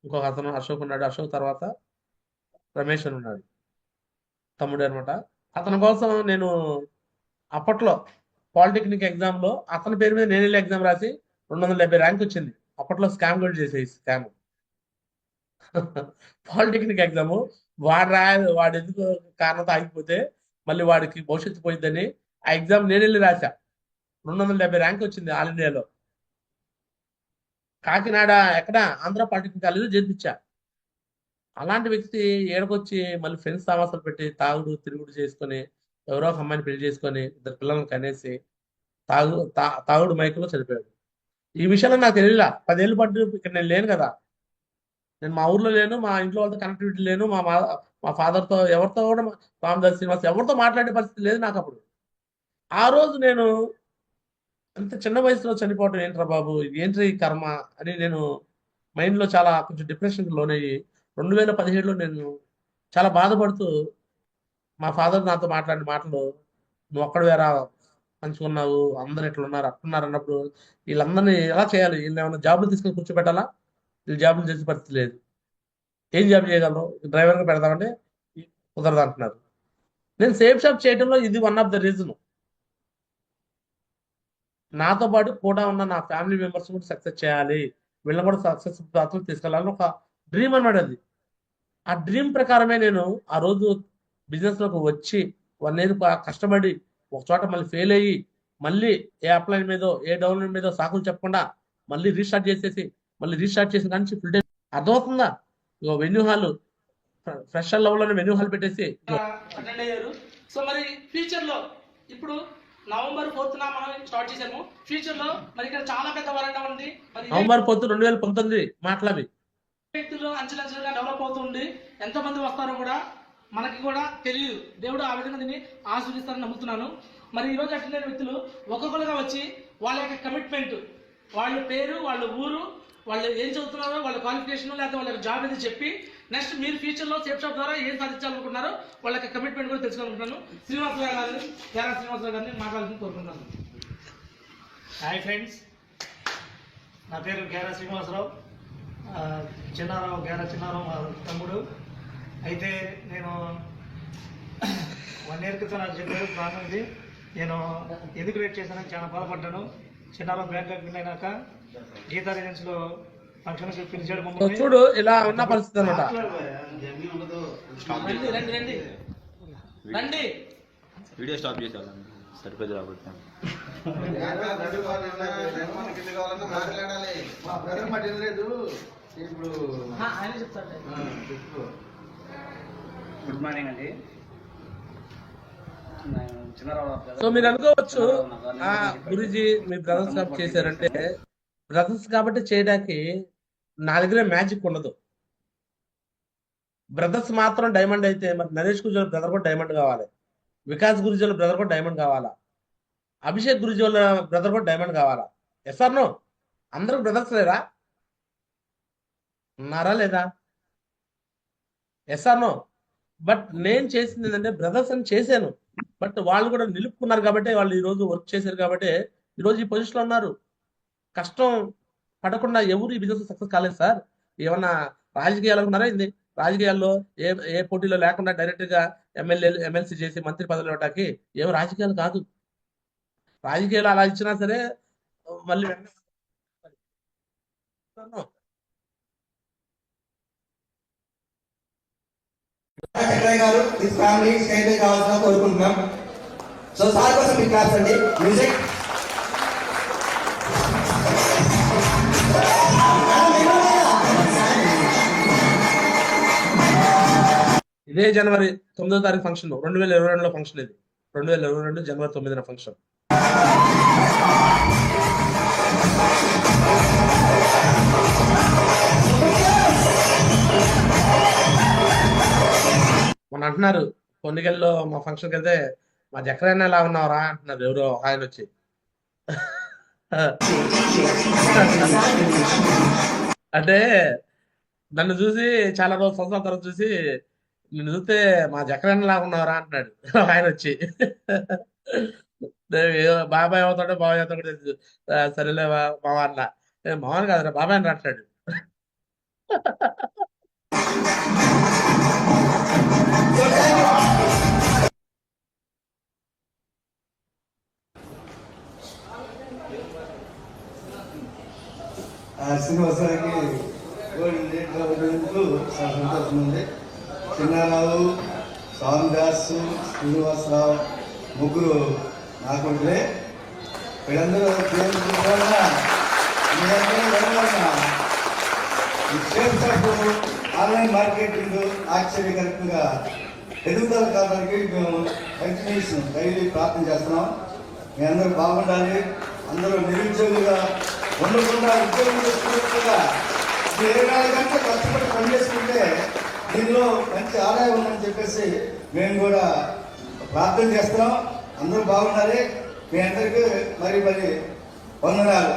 ఇంకొక అతను అశోక్ ఉన్నాడు. అశోక్ తర్వాత రమేష్ అని ఉన్నాడు, తమ్ముడు అనమాట. అతని కోసం నేను అప్పట్లో పాలిటెక్నిక్ ఎగ్జామ్లో అతని పేరు మీద నేను వెళ్ళి ఎగ్జామ్ రాసి 270 ర్యాంక్ వచ్చింది. అప్పట్లో స్కామ్ కూడా చేసేది, స్కామ్. పాలిటెక్నిక్ ఎగ్జామ్ వాడు ఎందుకు కారణంతో ఆగిపోతే మళ్ళీ వాడికి భవిష్యత్తు పోయిందని ఆ ఎగ్జామ్ నేను వెళ్ళి రాశా. 270 ర్యాంక్ వచ్చింది ఆల్ ఇండియాలో. కాకినాడ ఎక్కడ ఆంధ్ర పాలిటెక్నిక్ కాలేజీలో చేర్పించా. అలాంటి వ్యక్తి ఏడకొచ్చి మళ్ళీ ఫ్రెండ్స్ సమాసాలు పెట్టి తిరుగుడు చేసుకొని ఎవరో ఒక అమ్మాయిని పెళ్లి చేసుకొని 2 పిల్లలను కనేసి తాగుడు మైకులో చనిపోయాడు. ఈ విషయంలో నాకు తెలియలా. 10 ఏళ్ళు పట్టు ఇక్కడ నేను లేను కదా. నేను మా ఊర్లో లేను, మా ఇంట్లో వాళ్ళతో కనెక్టివిటీ లేను, మా ఫాదర్తో ఎవరితో కూడా, రామదాస్ శ్రీనివాస్ ఎవరితో మాట్లాడే పరిస్థితి లేదు నాకు అప్పుడు. ఆ రోజు నేను అంత చిన్న వయసులో చనిపోవటం ఏంట్రా బాబు, ఏంట్రా ఈ కర్మ అని నేను మైండ్లో చాలా కొంచెం డిప్రెషన్కి లోనయ్యి 2017లో నేను చాలా బాధపడుతూ, మా ఫాదర్ నాతో మాట్లాడిన మాటలు, నువ్వు ఒక్కడ వేరా పంచుకున్నావు, అందరు ఎట్లున్నారు అట్టున్నారు అన్నప్పుడు వీళ్ళందరినీ ఎలా చేయాలి, వీళ్ళు ఏమైనా జాబులు తీసుకొని కూర్చోబెట్టాలా? వీళ్ళు జాబులు చేసే పరిస్థితి లేదు. ఏం జాబ్ చేయగలరు? డ్రైవర్గా పెడదామంటే కుదరదు అంటున్నారు. నేను సేఫ్ షాప్ చేయడంలో ఇది వన్ ఆఫ్ ద రీజన్. నాతో పాటు కూడా ఉన్న నా ఫ్యామిలీ మెంబర్స్ కూడా సక్సెస్ చేయాలి, వీళ్ళని కూడా సక్సెస్ పాత్రలు తీసుకెళ్ళాలని ఒక డ్రీమ్ అన్నమాట అది. ఆ డ్రీమ్ ప్రకారమే నేను ఆ రోజు బిజినెస్లోకి వచ్చి 1 year కష్టపడి ఒక చోట మళ్ళీ ఫెయిల్ అయ్యి మళ్ళీ ఏ అప్లైన్ మీదో ఏ డౌన్లైన్ మీదో సాకులు చెప్పకుండా మళ్ళీ రీస్టార్ట్ చేసిన కానీ ఫుల్ డే అర్థమవుతుందా? వెన్యూ హాల్ ఫ్రెషర్ లెవెల్లోనే వెన్యూ హాల్ పెట్టేసి అటెండ్ అయ్యారు. సో మరి ఫ్యూచర్ లో ఇప్పుడు November 4th మనం స్టార్ట్ చేసాము. ఫ్యూచర్ లో మరి ఇక్కడ చాలా పెద్ద వరండా ఉంది. మరి November 4th 2019 మాట్లాడి వ్యక్తులు అంచెలంచెలుగా డెవలప్ అవుతుంది. ఎంతో మంది వస్తారో కూడా మనకి కూడా తెలియదు. దేవుడు ఆ విధంగా దీన్ని ఆశీర్వదిస్తారని నమ్ముతున్నాను. మరి ఈ రోజు అటెండ్ అయిన వ్యక్తులు ఒక్కొక్కరుగా వచ్చి వాళ్ళ యొక్క కమిట్మెంట్, వాళ్ళ పేరు, వాళ్ళ ఊరు, వాళ్ళు ఏం చదువుతున్నారో, వాళ్ళ క్వాలిఫికేషన్ లేకపోతే వాళ్ళ జాబ్ ఏది చెప్పి నెక్స్ట్ మీరు ఫ్యూచర్లో సేఫ్ షాప్ ద్వారా ఏం సాధించాలనుకుంటున్నారో వాళ్ళ యొక్క కమిట్మెంట్ కూడా తెలుసుకోవాలనుకుంటున్నాను. శ్రీనివాసరావు గారిని మాట్లాడాలని కోరుకుంటున్నాను. హాయ్ ఫ్రెండ్స్, నా పేరు గేరా శ్రీనివాసరావు. చిన్నారావు మా తమ్ముడు. అయితే నేను 1 year క్రితం నాకు చెప్పారు ప్రాబ్లం ఇది. నేను ఎందుకు వెయిట్ చేశానని చాలా బాధపడ్డాను. చిన్నారావు బ్యాంక్ విన్ అయినాక గీతా రెసిడెన్స్లో ఫంక్షన్కి పిలిచాడు మమ్మల్ని. చూడు ఇలా ఉన్న పరిస్థితి అనమాట. రండి వీడియో స్టాప్ చేసేవాళ్ళం సరిపోదు రాబోతే. ఆయన చెప్తారు. గుడ్ మార్నింగ్ అండి. సో మీరు అనుకోవచ్చు, గురుజీ మీ బ్రదర్స్ కప్ చేశారంటే, బ్రదర్స్ కాబట్టి చేయడానికి నా దగ్గర మ్యాజిక్ ఉండదు. బ్రదర్స్ మాత్రం డైమండ్ అయితే మరి నరేష్ గురుజీ బ్రదర్ కూడా డైమండ్ కావాలి, వికాస్ గురుజీ వాళ్ళ బ్రదర్ కూడా డైమండ్ కావాలా, అభిషేక్ గురుజీ వాళ్ళ బ్రదర్ కూడా డైమండ్ కావాలా? Yes or no? అందరూ బ్రదర్స్ లేరా? ఉన్నారా లేదా? Yes or no? బట్ నేను చేసింది ఏంటంటే బ్రదర్స్ అని చేశాను, బట్ వాళ్ళు కూడా నిలుపుకున్నారు కాబట్టి, వాళ్ళు ఈరోజు వర్క్ చేశారు కాబట్టి ఈరోజు ఈ పొజిషన్లో ఉన్నారు. కష్టం పడకుండా ఎవరు ఈ బిజినెస్ సక్సెస్ కాలేదు సార్. ఏమన్నా రాజకీయాలు అనుకున్నారా? ఇది రాజకీయాల్లో ఏ ఏ పోటీలో లేకుండా డైరెక్ట్ గా ఎమ్మెల్సీ చేసి మంత్రి పదవులు ఇవ్వడానికి ఏం రాజకీయాలు కాదు. రాజకీయాలు అలా ఇచ్చినా సరే మళ్ళీ వెంటనే చక్రయ్య గారు ఈ ఫ్యామిలీ స్టేజ్ మీద కావాల్సిన కోరుకుంటున్నాం. సో సార్ కోసం మీ క్లాస్ అండి మ్యూజిక్. ఇదే జనవరి 9వ తారీఖు ఫంక్షన్ 2022లో ఫంక్షన్ ఇది 2022 జనవరి 9న ఫంక్షన్. మొన్న అంటున్నారు పొన్నికెళ్ళలో మా ఫంక్షన్కి వెళ్తే మా జక్రన్న ఎలా ఉన్నావురా అంటున్నారు ఎవరో ఆయన వచ్చి. అంటే నన్ను చూసి చాలా రోజు సంవత్సరాల తర్వాత చూసి నిన్ను చూస్తే మా జక్రన్న లాగా ఉన్నావురా అంటున్నాడు ఆయన వచ్చి. బాబాయ్ అవుతాడో బాబాయ్ అవుతాడో తెలుసు. సరేలే మావా అన్న. మామని కాదురా బాబాయ్ అని అంటాడు. శ్రీనివాసానికి చాలా సంతోషం ఉంది. చిన్నారావు, స్వామిదాస్, శ్రీనివాసరావు ముగ్గురు నాకుంటే వీళ్ళందరూ ఆన్లైన్ మార్కెటింగ్ ఆశ్చర్యకరంగా ఎదుగుదల కావడానికి మేము కంటిన్యూషన్ డైలీ ప్రార్థన చేస్తున్నాం. మీ అందరూ బాగుండాలి, అందరూ నిరుద్యోగులుగా ఉండకుండా ఉద్యోగం చేసుకున్నట్టుగా 24 గంటలు కష్టపడి పనిచేసుకుంటే దీనిలో మంచి ఆదాయం ఉందని చెప్పేసి మేము కూడా ప్రార్థన చేస్తున్నాం. అందరూ బాగుండాలి. మీ అందరికీ మరి మరి వందనాలు.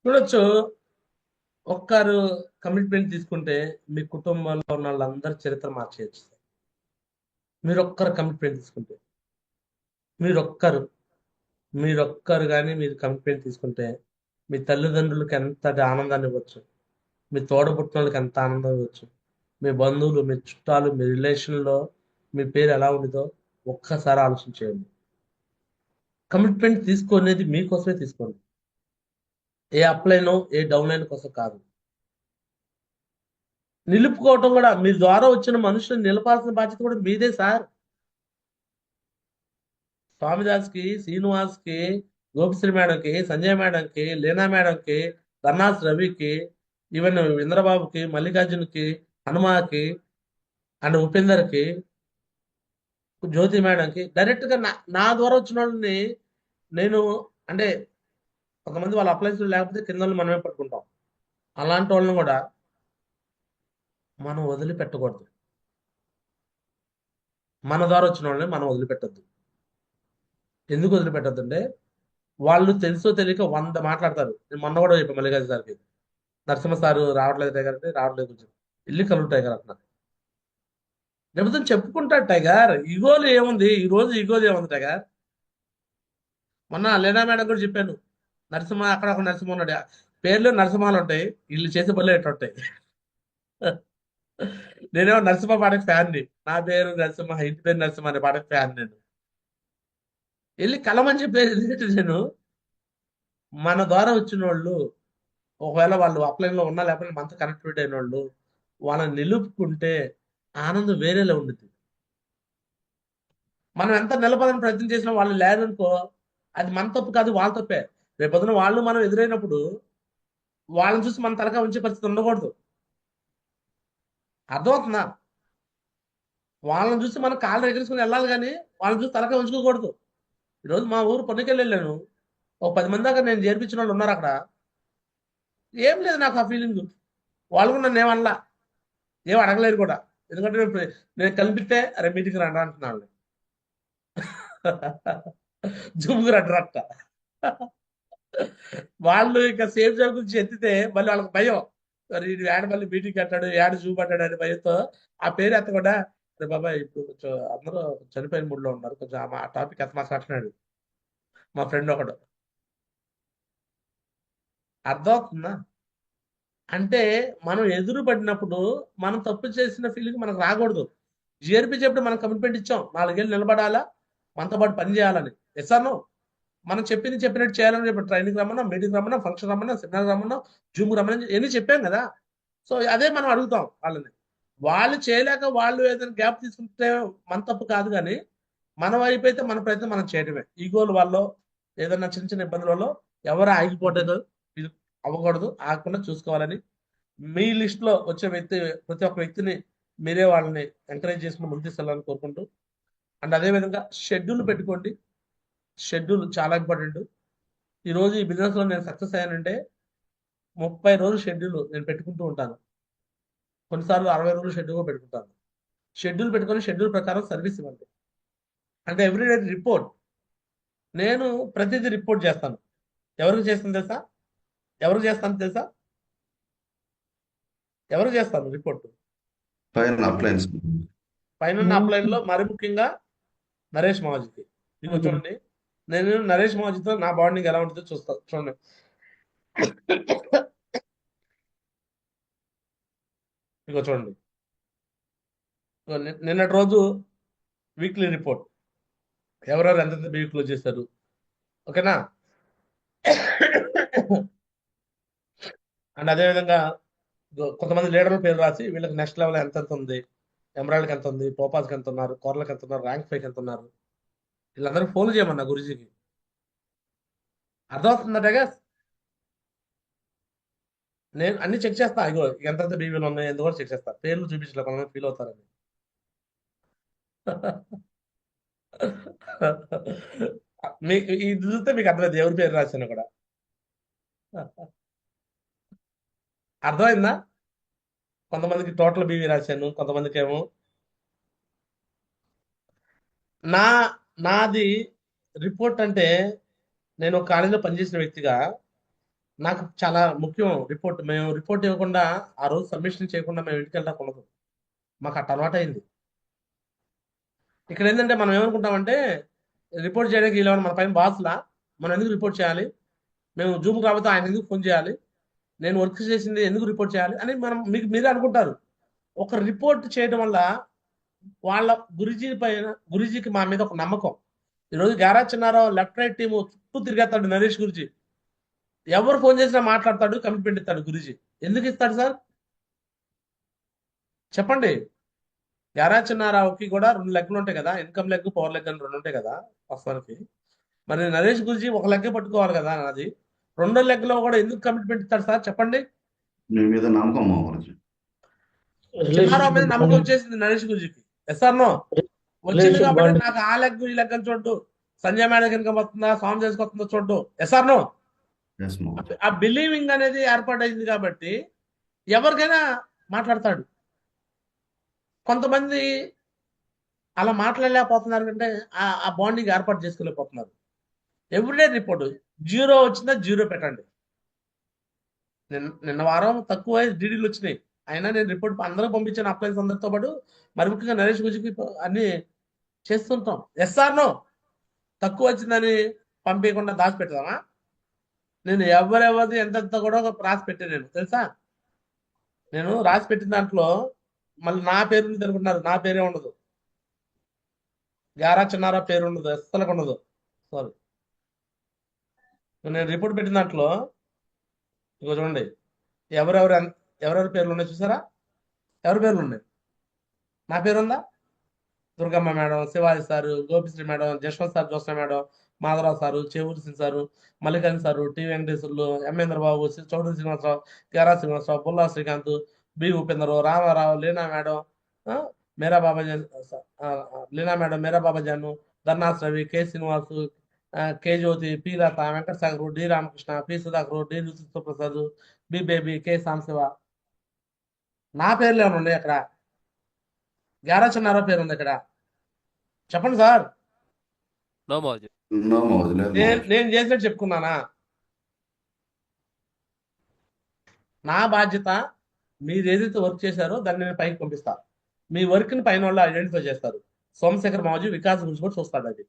చూడొచ్చు, ఒక్కరు కమిట్మెంట్ తీసుకుంటే మీ కుటుంబంలో ఉన్న వాళ్ళందరి చరిత్ర మార్చేయచ్చు. మీరు ఒక్కరు కమిట్మెంట్ తీసుకుంటే మీరొక్కరు కానీ మీరు కమిట్మెంట్ తీసుకుంటే మీ తల్లిదండ్రులకి ఎంతటి ఆనందాన్ని ఇవ్వచ్చు, మీ తోడబుట్టిన వాళ్ళకి ఎంత ఆనందం ఇవ్వచ్చు, మీ బంధువులు, మీ చుట్టాలు, మీ రిలేషన్లో మీ పేరు ఎలా ఉండిదో ఒక్కసారి ఆలోచించేయండి. కమిట్మెంట్ తీసుకునేది మీకోసమే తీసుకోండి. ఏ అప్లైనో ఏ డౌన్ లైన్ కోసం కాదు. నిలుపుకోవటం కూడా మీ ద్వారా వచ్చిన మనుషులను నిలపాల్సిన బాధ్యత కూడా మీదే సార్. స్వామిదాస్కి, శ్రీనివాస్కి, గోపిశ్రీ మేడంకి, సంజయ్ మేడంకి, లీనా మేడంకి, ధర్నాస్ రవికి, ఈవెన్ ఇంద్రబాబుకి, మల్లికార్జున్కి, హనుమాకి అండ్ ఉపేందర్కి, జ్యోతి మేడంకి డైరెక్ట్గా నా ద్వారా వచ్చిన వాళ్ళని నేను అంటే కొంతమంది వాళ్ళ అప్లైన్స్ లేకపోతే కింద మనమే పట్టుకుంటాం. అలాంటి వాళ్ళని కూడా మనం వదిలిపెట్టకూడదు. మన ద్వారా వచ్చిన వాళ్ళని మనం వదిలిపెట్టద్దు. ఎందుకు వదిలిపెట్టద్దు అంటే వాళ్ళు తెలుసో తెలియక 100 మాట్లాడతారు. నేను మొన్న కూడా చెప్పాను మల్లికార్జున సార్కి, నరసింహ సారు రావట్లేదు టైగర్ అంటే రావట్లేదు కొంచెం ఇల్లు కలుగు టైగర్ అంటున్నారు. లేకపోతే చెప్పుకుంటాడు టైగర్. ఈగోలు ఏముంది ఈ రోజు, ఈగోలు ఏముంది టైగర్? మొన్న లీనా మేడం కూడా చెప్పాను, నరసింహ అక్కడ ఒక నరసింహ ఉన్నాడు, పేర్లు నరసింహాలు ఉంటాయి, వీళ్ళు చేసే పనులు ఎట్లా ఉంటాయి. నేనేమో నరసింహ పాటకి ఫ్యాన్ని, నా పేరు నరసింహ, ఇంటి పేరు నరసింహ అనే పాటకి ఫ్యాన్. నేను వెళ్ళి కలమని చెప్పేది నేను. మన ద్వారా వచ్చిన వాళ్ళు ఒకవేళ వాళ్ళు అప్లైన్లో ఉన్నా లేకపోతే మనతో కనెక్టివిటీ అయిన వాళ్ళు వాళ్ళని నిలుపుకుంటే ఆనందం వేరేలా ఉంటుంది. మనం ఎంత నిలబడని ప్రయత్నం చేసినా వాళ్ళు లేదనుకో, అది మన తప్పు కాదు, వాళ్ళ తప్పే. రేపొద్దున వాళ్ళు మనం ఎదురైనప్పుడు వాళ్ళని చూసి మన తలకా ఉంచే పరిస్థితి ఉండకూడదు. అర్థమవుతుందా? వాళ్ళని చూసి మనం కాళ్ళు ఎగరేసుకుని వెళ్ళాలి కానీ వాళ్ళని చూసి తలకా ఉంచుకోకూడదు. ఈరోజు మా ఊరు పొన్నికెళ్ళి వెళ్ళాను, ఒక 10 మంది దాకా నేను చేర్పించిన వాళ్ళు ఉన్నారు అక్కడ. ఏం లేదు నాకు ఆ ఫీలింగ్. వాళ్ళు కూడా నన్ను ఏమనలా, ఏం అడగలేరు కూడా. ఎందుకంటే నేను కనిపిస్తే అరే మీటింగ్ రండి అంటున్నాను. జుమ్ముకు రండి. వాళ్ళు ఇక సేఫ్ జోన్ గురించి ఎత్తితే మళ్ళీ వాళ్ళకి భయం, మరి యాడ్ మళ్ళీ మీటింగ్ కట్టాడు, యాడ్ చూపడ్డాడు అనే భయంతో ఆ పేరు ఎత్తకుండా, అరే బాబాయ్ ఇప్పుడు కొంచెం అందరూ చనిపోయిన మూడ్లో ఉన్నారు, కొంచెం ఆ టాపిక్ ఎత్త మాట్లాడుతున్నాడు మా ఫ్రెండ్ ఒకడు. అర్థమవుతుందా? అంటే మనం ఎదురు పడినప్పుడు మనం తప్పు చేసిన ఫీలింగ్ మనకు రాకూడదు. జిఆర్పి చెప్పి మనం కమిట్మెంట్ ఇచ్చాం, 4 ఏళ్ళు నిలబడాలా, మనతో పాటు పని చేయాలని. Yes or no? మనం చెప్పింది చెప్పినట్టు చేయాలని చెప్పి ట్రైనింగ్ రమ్మన్నా, మీటింగ్ రమ్మన్నా, ఫంక్షన్ రమ్మన్నా, సెమినార్ రమ్మన్నా, జూమ్ రమ్మన్నా, ఎన్ని చెప్పాం కదా. సో అదే మనం అడుగుతాం వాళ్ళని. వాళ్ళు చేయలేక వాళ్ళు ఏదైనా గ్యాప్ తీసుకుంటే మన తప్పు కాదు, కానీ మన వైపు అయితే మన ప్రయత్నం మనం చేయడమే. ఈగోల వల్ల ఏదైనా చిన్న చిన్న ఇబ్బందుల వల్ల ఎవరు ఆగిపోలేదు, ఇది అవ్వకూడదు, ఆగకుండా చూసుకోవాలని మీ లిస్ట్ లో వచ్చే వ్యక్తి, ప్రతి ఒక్క వ్యక్తిని మీరే వాళ్ళని ఎంకరేజ్ చేసుకుని ముందుకు తీసుకెళ్ళాలని కోరుకుంటూ, అండ్ అదేవిధంగా షెడ్యూల్ పెట్టుకోండి. షెడ్యూల్ చాలా ఇంపార్టెంట్. ఈరోజు ఈ బిజినెస్ లో నేను సక్సెస్ అయ్యానంటే 30 రోజులు షెడ్యూల్ నేను పెట్టుకుంటూ ఉంటాను. కొన్నిసార్లు 60 రోజులు షెడ్యూల్ పెట్టుకుంటాను. షెడ్యూల్ పెట్టుకొని షెడ్యూల్ ప్రకారం సర్వీస్ ఇవ్వండి. అంటే ఎవ్రీడే రిపోర్ట్. నేను ప్రతిదీ రిపోర్ట్ చేస్తాను. ఎవరికి చేస్తాను తెలుసా? ఎవరికి చేస్తాను తెలుసా? ఎవరికి చేస్తాను రిపోర్ట్? పైన అప్లయన్స్ పైన అప్లైన్ లో మరి ముఖ్యంగా నరేష్ మావజికి. ఇదిగో చూడండి, నేను నరేష్ మావజితో నా బాండింగ్ ఎలా ఉంటుందో చూస్తాను. చూడండి, ఇదిగో చూడండి, ఇదిగో నిన్నటి రోజు వీక్లీ రిపోర్ట్, ఎవరెవరు ఎంతెంత బియ్యం క్లోజ్ చేశారు, ఓకేనా. అండ్ అదేవిధంగా కొంతమంది లీడర్ల పేరు రాసి వీళ్ళకి నెక్స్ట్ లెవెల్ ఎంత ఉంది, ఎమరాల్డ్కి ఎంత ఉంది, టోపాస్కి ఎంత ఉన్నారు, కోర్లకి ఎంత ఉన్నారు, ర్యాంక్ 5కి ఎంత ఉన్నారు, వీళ్ళందరూ ఫోన్ చేయమన్నా గురుజీకి. అర్థమవుతుందట గా. నేను అన్ని చెక్ చేస్తా, ఇగో ఎంతెంత బీవీలు ఉన్నాయి ఎందుకు కూడా చెక్ చేస్తా. పేర్లు చూపించలే, కొంతమంది ఫీల్ అవుతారని. మీకు ఇది చూస్తే మీకు అర్థమైంది ఎవరి పేరు రాసినా కూడా. అర్థమైందా? కొంతమందికి టోటల్ బీవీ రాశాను, కొంతమందికి ఏమో నాది రిపోర్ట్. అంటే నేను ఒక కాలేజీలో పనిచేసిన వ్యక్తిగా నాకు చాలా ముఖ్యం రిపోర్ట్. మేము రిపోర్ట్ ఇవ్వకుండా ఆ రోజు సబ్మిషన్ చేయకుండా మేము ఇంటికి వెళ్ళకూడదు. మాకు అట్ట అలవాటు అయింది. ఇక్కడ ఏంటంటే మనం ఏమనుకుంటామంటే రిపోర్ట్ చేయడానికి వీళ్ళు మన పైన బాస్లా, మనం ఎందుకు రిపోర్ట్ చేయాలి, మేము జూమ్ రాబోతే ఆయన ఎందుకు ఫోన్ చేయాలి, నేను వర్క్ చేసింది ఎందుకు రిపోర్ట్ చేయాలి అని మనం మీరే అనుకుంటారు. ఒక రిపోర్ట్ చేయడం వల్ల వాళ్ళ గురుజీకి మా మీద ఒక నమ్మకం. ఈరోజు గారా చిన్నారావు లెఫ్ట్ రైట్ టీము చుట్టూ తిరిగేస్తాడు నరేష్ గురుజీ. ఎవరు ఫోన్ చేసినా మాట్లాడతాడు, కమిట్మెంట్ ఇస్తాడు గురుజీ. ఎందుకు ఇస్తాడు సార్ చెప్పండి? గారా చిన్నారావుకి కూడా 2 లెగ్లు ఉంటాయి కదా, ఇన్కమ్ లెగ్, పవర్ లెగ్ అని 2 ఉంటాయి కదా వాస్తవానికి. మరి నరేష్ గురుజీ ఒక లెగ్ పట్టుకోవాలి కదా నాది. 2వ లెగ్ లో కూడా ఎందుకు కమిట్మెంట్ ఇస్తాడు సార్ చెప్పండి? మీ మీద నమ్మకం మా గురించి. చిన్నారావు మీద నమ్మకం వచ్చేసింది నరేష్ గురుజీకి. Yes or no? వచ్చింది కాబట్టి నాకు ఆ లెగ్ ఈ లెగ్ అని చూడ్డు, సంజయ్ మేడకి ఇన్కమ్ వస్తుందా, సాంగ్ చేసుకొస్తుందో చూడ్డు. Yes or no? ఎస్ మామూలు. ఆ బిలీవింగ్ అనేది ఏర్పాటైంది కాబట్టి ఎవరికైనా మాట్లాడతాడు. కొంతమంది అలా మాట్లాడలేకపోతున్నారు అంటే ఆ బాండింగ్ ఏర్పాటు చేసుకోలేకపోతున్నారు. ఎవ్రీడే రిపోర్ట్ 0 వచ్చిందా 0 పెట్టండి. నిన్న వారం తక్కువ డీడీలు వచ్చినాయి, అయినా నేను రిపోర్ట్ అందరూ పంపించాను, అప్లైన్స్ అందరితో పాటు. మరి ముఖ్యంగా నరేష్ గురించి అన్ని చేస్తుంటాం. Yes or no? తక్కువ వచ్చిందని పంపించకుండా దాచిపెడతామా? నేను ఎవరెవరిది ఎంతెంత కూడా రాసి పెట్టాను నేను, తెలుసా? నేను రాసి పెట్టిన దాంట్లో మళ్ళీ నా పేరు ఉంది అనుకుంటున్నారు, నా పేరే ఉండదు. గారా చిన్నారా పేరు ఉండదు, అస్సలకు ఉండదు. సారీ, నేను రిపోర్ట్ పెట్టిన దాంట్లో ఇగో చూడండి, ఎవరెవరి పేర్లు ఉన్నాయి చూసారా? ఎవరి పేర్లు ఉన్నాయి? నా పేరు ఉందా? Durgamma madam, Shivaji sir, Gopisri madam, Jaswanth sir, Josna madam, Madhavarao sir, Chevuri Singh sir, Mallikarjuna sir, T Venkateswarlu, ఎంఏంద్ర Babu, Chowdary Srinivasarao, Gara Srinivasarao, Bulla Srikanth, B Upendrarao, Ramarao, Leena madam, Mera Babajan, Leena madam, Mera Babajan, ధర్నాస్ Ravi, K Srinivasu, K Jyothi, P Latha, Venkata Sagar, D Ramakrishna, P Sudhakar, D Prasad, B Baby, K Samsiva. నా పేర్లు ఏమైనా ఉన్నాయి అక్కడ? గారా చిన్నారావు పేరు ఉంది ఇక్కడ? చెప్పండి సార్. నో మామూలు లేదు. నేను చేసినట్టు చెప్పుకున్నానా? నా బాధ్యత మీరు ఏదైతే వర్క్ చేశారో దాన్ని నేను పైకి పంపిస్తా. మీ వర్క్ ని పైన వాళ్ళు ఐడెంటిఫై చేస్తారు. సోమశేఖర్ మావజీ వికాస్ గురించి కూడా చూస్తాడు. అది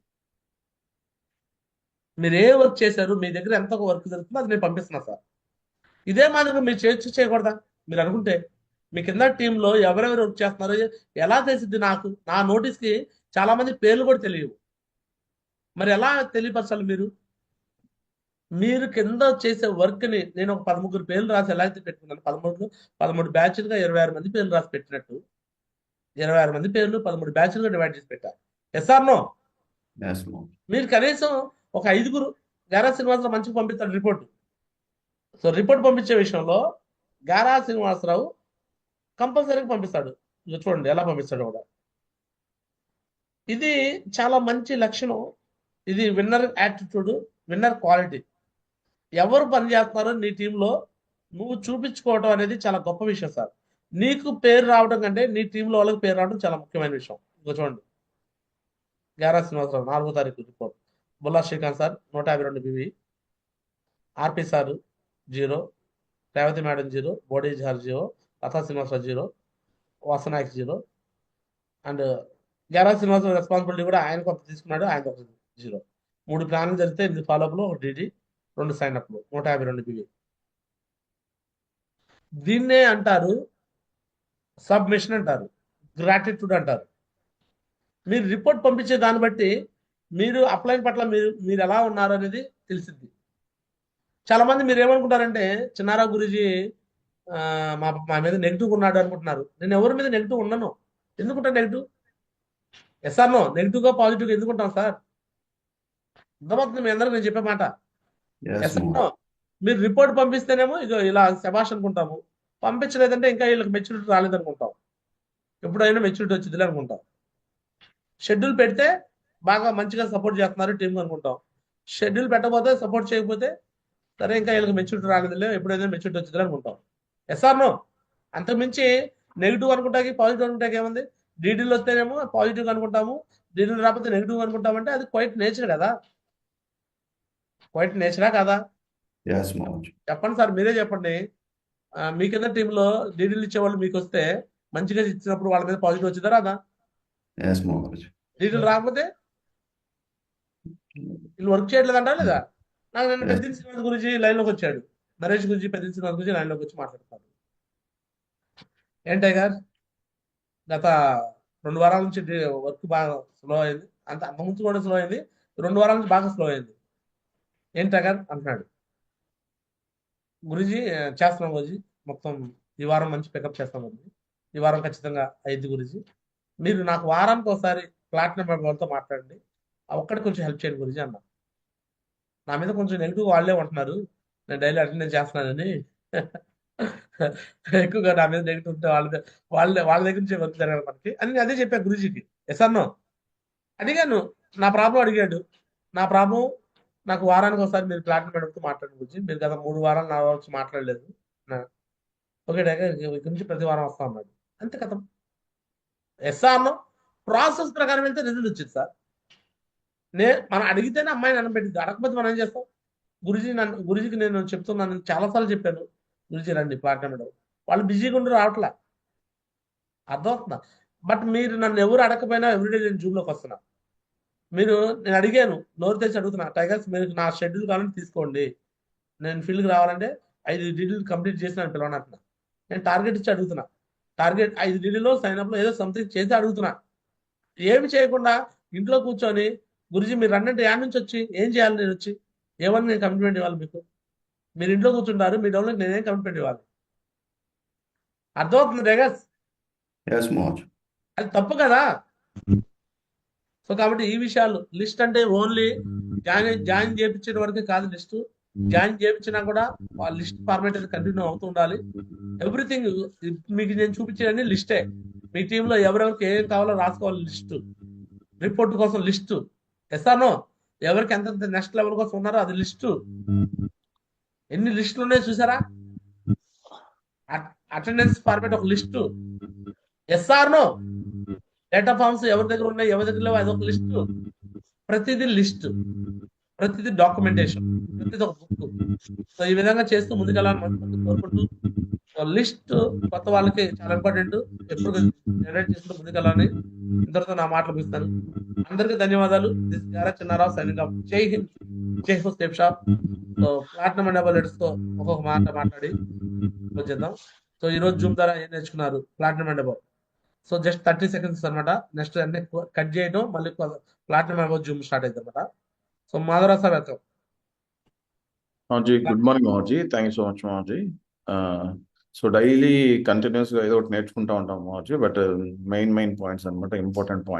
మీరు ఏ వర్క్ చేశారు, మీ దగ్గర ఎంత వర్క్ జరుగుతుందో అది నేను పంపిస్తున్నా సార్. ఇదే మాదిరిగా మీరు చేయకూడదా? మీరు అనుకుంటే మీ కింద టీంలో ఎవరెవరు వర్క్ చేస్తున్నారో ఎలా తెలిసింది? నా నోటీస్కి చాలా మంది పేర్లు కూడా తెలియవు. మరి ఎలా తెలియపరచాలి? మీరు కింద చేసే వర్క్ని నేను ఒక 13 పేర్లు రాసి ఎలా అయితే పెట్టుకున్నాను, 13 బ్యాచ్లుగా 26 మంది పేర్లు రాసి పెట్టినట్టు 26 మంది పేర్లు 13 బ్యాచ్లుగా డివైడ్ చేసి పెట్టారు. Yes or no? Yes, Moj. మీరు కనీసం ఒక 5 గారా శ్రీనివాసరావు మంచిగా పంపిస్తాడు రిపోర్ట్. సో రిపోర్ట్ పంపించే విషయంలో గారా శ్రీనివాసరావు కంపల్సరీగా పంపిస్తాడు. ఇక చూడండి ఎలా పంపిస్తాడు కూడా. ఇది చాలా మంచి లక్షణం. ఇది విన్నర్ యాటిట్యూడ్, విన్నర్ క్వాలిటీ. ఎవరు పని చేస్తున్నారో నీ టీంలో నువ్వు చూపించుకోవడం అనేది చాలా గొప్ప విషయం సార్. నీకు పేరు రావడం కంటే నీ టీంలో వాళ్ళకి పేరు రావడం చాలా ముఖ్యమైన విషయం. ఇక చూడండి, గారా శ్రీనివాసరావు 4వ తారీఖు report. Bulla Srikanth sir 152 B V, R P sir 0, Revathi madam 0, బోడీ జార్ 0, లతా శ్రీనివాసరావు 0, వాసనాయక్ 0. అండ్ గారా శ్రీనివాసరావు రెస్పాన్సిబిలిటీ కూడా ఆయన కొంత తీసుకున్నాడు, ఆయన కొంత 0. 3 ప్లాన్లు జరిగితే 8 ఫాలోఅప్లు, 1 డిడి, 2 సైన్అప్లు, 152 బివి. దీన్నే అంటారు సబ్మిషన్ అంటారు, గ్రాటిట్యూడ్ అంటారు. మీరు రిపోర్ట్ పంపించే దాన్ని బట్టి మీరు అప్లైన్ పట్ల మీరు ఎలా ఉన్నారు అనేది తెలిసింది. చాలా మంది మీరు ఏమనుకుంటారంటే చిన్నారావు గురించి మా మీద నెగిటివ్ ఉన్నాడు అనుకుంటున్నారు. నేను ఎవరి మీద నెగిటివ్ ఉన్నాను? ఎందుకుంటా నెగిటివ్? Yes or no? నెగిటివ్గా పాజిటివ్గా ఎందుకుంటాం సార్? అర్థమవుతుంది మీ అందరికి నేను చెప్పే మాట? Yes, yes or Moj. No? మీరు రిపోర్ట్ పంపిస్తేనేమో ఇక ఇలా శభాష్ అనుకుంటాము, పంపించలేదంటే ఇంకా వీళ్ళకి మెచ్యూరిటీ రాలేదనుకుంటాం, ఎప్పుడైనా మెచ్యూరిటీ వచ్చిందిలే అనుకుంటాం. షెడ్యూల్ పెడితే బాగా మంచిగా సపోర్ట్ చేస్తున్నారు టీం అనుకుంటాం. షెడ్యూల్ పెట్టకపోతే, సపోర్ట్ చేయకపోతే, సరే ఇంకా వీళ్ళకి మెచ్యూరిటీ రాలేదులే, ఎప్పుడైనా మెచ్యూరిటీ వచ్చిందిలే అనుకుంటాం. Yes or no? అంతకుమించి నెగిటివ్ అనుకుంటాకి పాజిటివ్ అనుకుంటాకి ఏముంది? డీడీలు వస్తేనేమో పాజిటివ్ అనుకుంటాము, డీడీలు రాకపోతే నెగిటివ్ అనుకుంటామంటే అది క్వైట్ నేచర్ కదా? క్వైట్ నేచరా కదా? Yes, Moj. చెప్పండి సార్, మీరే చెప్పండి. మీ కింద టీంలో డీడీలు ఇచ్చేవాళ్ళు మీకు వస్తే మంచిగా ఇచ్చినప్పుడు వాళ్ళ మీద పాజిటివ్ వచ్చిందా రాదా? Yes, Moj. డీడీలు రాకపోతే వీళ్ళు వర్క్ చేయట్లేదంటా లేదా? నాకు నిన్న Yes. పెద్ద శ్రీనివాస్ గురించి లైన్లోకి వచ్చాడు, నరేష్ గురించి, పెద్ద శ్రీనివాస్ గురించి లైన్లోకి వచ్చి మాట్లాడతారు. ఏంటి గారు, గత 2 వారాల నుంచి వర్క్ బాగా స్లో అయింది, అంతకుముందు కూడా స్లో అయింది, 2 వారాల నుంచి బాగా స్లో అయింది. ఏంటి గారు అంటున్నాడు. గురించి చేస్తున్నాం గురించి, మొత్తం ఈ వారం మంచి పికప్ చేస్తాం గురించి, ఈ వారం ఖచ్చితంగా 5 గురించి. మీరు నాకు వారానికి ఒకసారి ప్లాటినం వాళ్ళతో మాట్లాడండి, ఒక్కడికి కొంచెం హెల్ప్ చేయండి గురించి అన్నా. నా మీద కొంచెం నెగిటివ్ వాళ్ళే ఉంటున్నారు, నేను డైలీ అటెండెన్స్ చేస్తున్నానని. ఎక్కువగా నా మీద నెగిటివ్ ఉంటే వాళ్ళ దగ్గర నుంచి వర్క్ జరగాలి మనకి అని అదే చెప్పా గురుజీకి. ఎస్ అన్నో? అడిగాను, నా ప్రాబ్లం అడిగాడు. నా ప్రాబ్లం, నాకు వారానికి ఒకసారి మీరు ప్లాటినం మేడంతో మాట్లాడిన గురించి, మీరు గత 3 వారాలు 4 వారాలు మాట్లాడలేదు, ఓకే ఇక్కడ నుంచి ప్రతి వారం వస్తా అన్నాడు. అంతే కదా? ఎస్ అన్నో? ప్రాసెస్ ప్రకారం వెళ్తే రిజల్ట్ వచ్చింది సార్. మనం అడిగితేనే అమ్మాయిని అన్నపెట్టింది, అడగకపోతే మనం ఏం చేస్తాం? గురుజీకి నేను చెప్తున్నాను, చాలాసార్లు చెప్పాను, గురుజీ రండి ప్లాటినం మేడం, వాళ్ళు బిజీగా ఉండి రావట్లే, అర్థమవుతుందా? బట్ మీరు నన్ను ఎవరు అడగకపోయినా ఎవ్రీడే నేను జూమ్లోకి వస్తున్నా. నేను అడిగాను, నోరు తెచ్చి అడుగుతున్నా, టైగర్స్ మీరు నా షెడ్యూల్ కావాలంటే తీసుకోండి, నేను ఫీల్డ్కి రావాలంటే 5 డీడీలు కంప్లీట్ చేసి నన్ను పిలవనంటున్నా. నేను టార్గెట్ ఇచ్చి అడుగుతున్నా, టార్గెట్ 5 డీడీలో సైన్అప్లో ఏదో సంథింగ్ చేసి అడుగుతున్నా. ఏమి చేయకుండా ఇంట్లో కూర్చొని గురుజీ మీరు అన్నంటే యాడ్ నుంచి వచ్చి ఏం చేయాలి, నేను వచ్చి ఏమని నేను కమిట్మెంట్ ఇవ్వాలి మీకు? మీరు ఇంట్లో కూర్చుంటారు, మీ డౌన్లోకి నేనేం కమిట్మెంట్ ఇవ్వాలి? అర్థమవుతుంది టైగర్స్? Yes, Moj. అది తప్పు కదా? సో కాబట్టి ఈ విషయాలు, లిస్ట్ అంటే ఓన్లీ జాయిన్ చేయించిన వరకే కాదు లిస్ట్. జాయిన్ చేయించినా కూడా వాళ్ళ లిస్ట్ ఫార్మేట్ అనేది కంటిన్యూ అవుతూ ఉండాలి. ఎవ్రీథింగ్ మీకు నేను చూపించేది లిస్టే. మీ టీంలో ఎవరెవరికి ఏం కావాలో రాసుకోవాలి లిస్టు, రిపోర్ట్ కోసం లిస్టు. ఎస్ఆర్నో? ఎవరికి ఎంత నెక్స్ట్ లెవెల్ కోసం ఉన్నారో అది లిస్టు. ఎన్ని లిస్టులు ఉన్నాయో చూసారా? అటెండెన్స్ ఫార్మేట్ ఒక లిస్టు. ఎస్ఆర్నో? డేటా ఫార్మ్స్ ఎవరి దగ్గర ఉన్నాయి, ఎవరి దగ్గర లేవు, అదొక లిస్టు. ప్రతిదీ లిస్టు, ప్రతిదీ డాక్యుమెంటేషన్, ప్రతిదీ ఒక బుక్. సో ఈ విధంగా చేస్తూ ముందుకెళ్ళాలని మనసు కోరుకుంటూ, లిస్ట్ కొత్త వాళ్ళకి చాలా ఇంపార్టెంట్, ఎప్పుడు జనరేట్ చేస్తూ ముందుకెళ్ళాలని ఇంతటితో నా మాటలు ముగిస్తాను. అందరికీ ధన్యవాదాలు. దిస్ గారా చిన్నారావు సైనింగ్ ఆఫ్. జై హింద్, జై హో safe shop. So platinum and above తో ఒక్కొక్క మాట మాట్లాడి వచ్చేద్దాం. సో ఈ రోజు జూమ్ ద్వారా ఏం నేర్చుకున్నారు? Platinum and above. So just 30 seconds అనమాట. నెక్స్ట్ అన్ని కట్ చేయడం, మళ్ళీ platinum and above zoom start అవుతుంది అనమాట. So Madhavara sir welcome. Maharji, good morning, Maharji. Thank you so much, Maharji. So daily continuous గా ఏదో ఒకటి నేర్చుకుంటా ఉంటాం Maharji, బట్ మెయిన్ పాయింట్స్ అన్నమాట, ఇంపార్టెంట్ పాయింట్.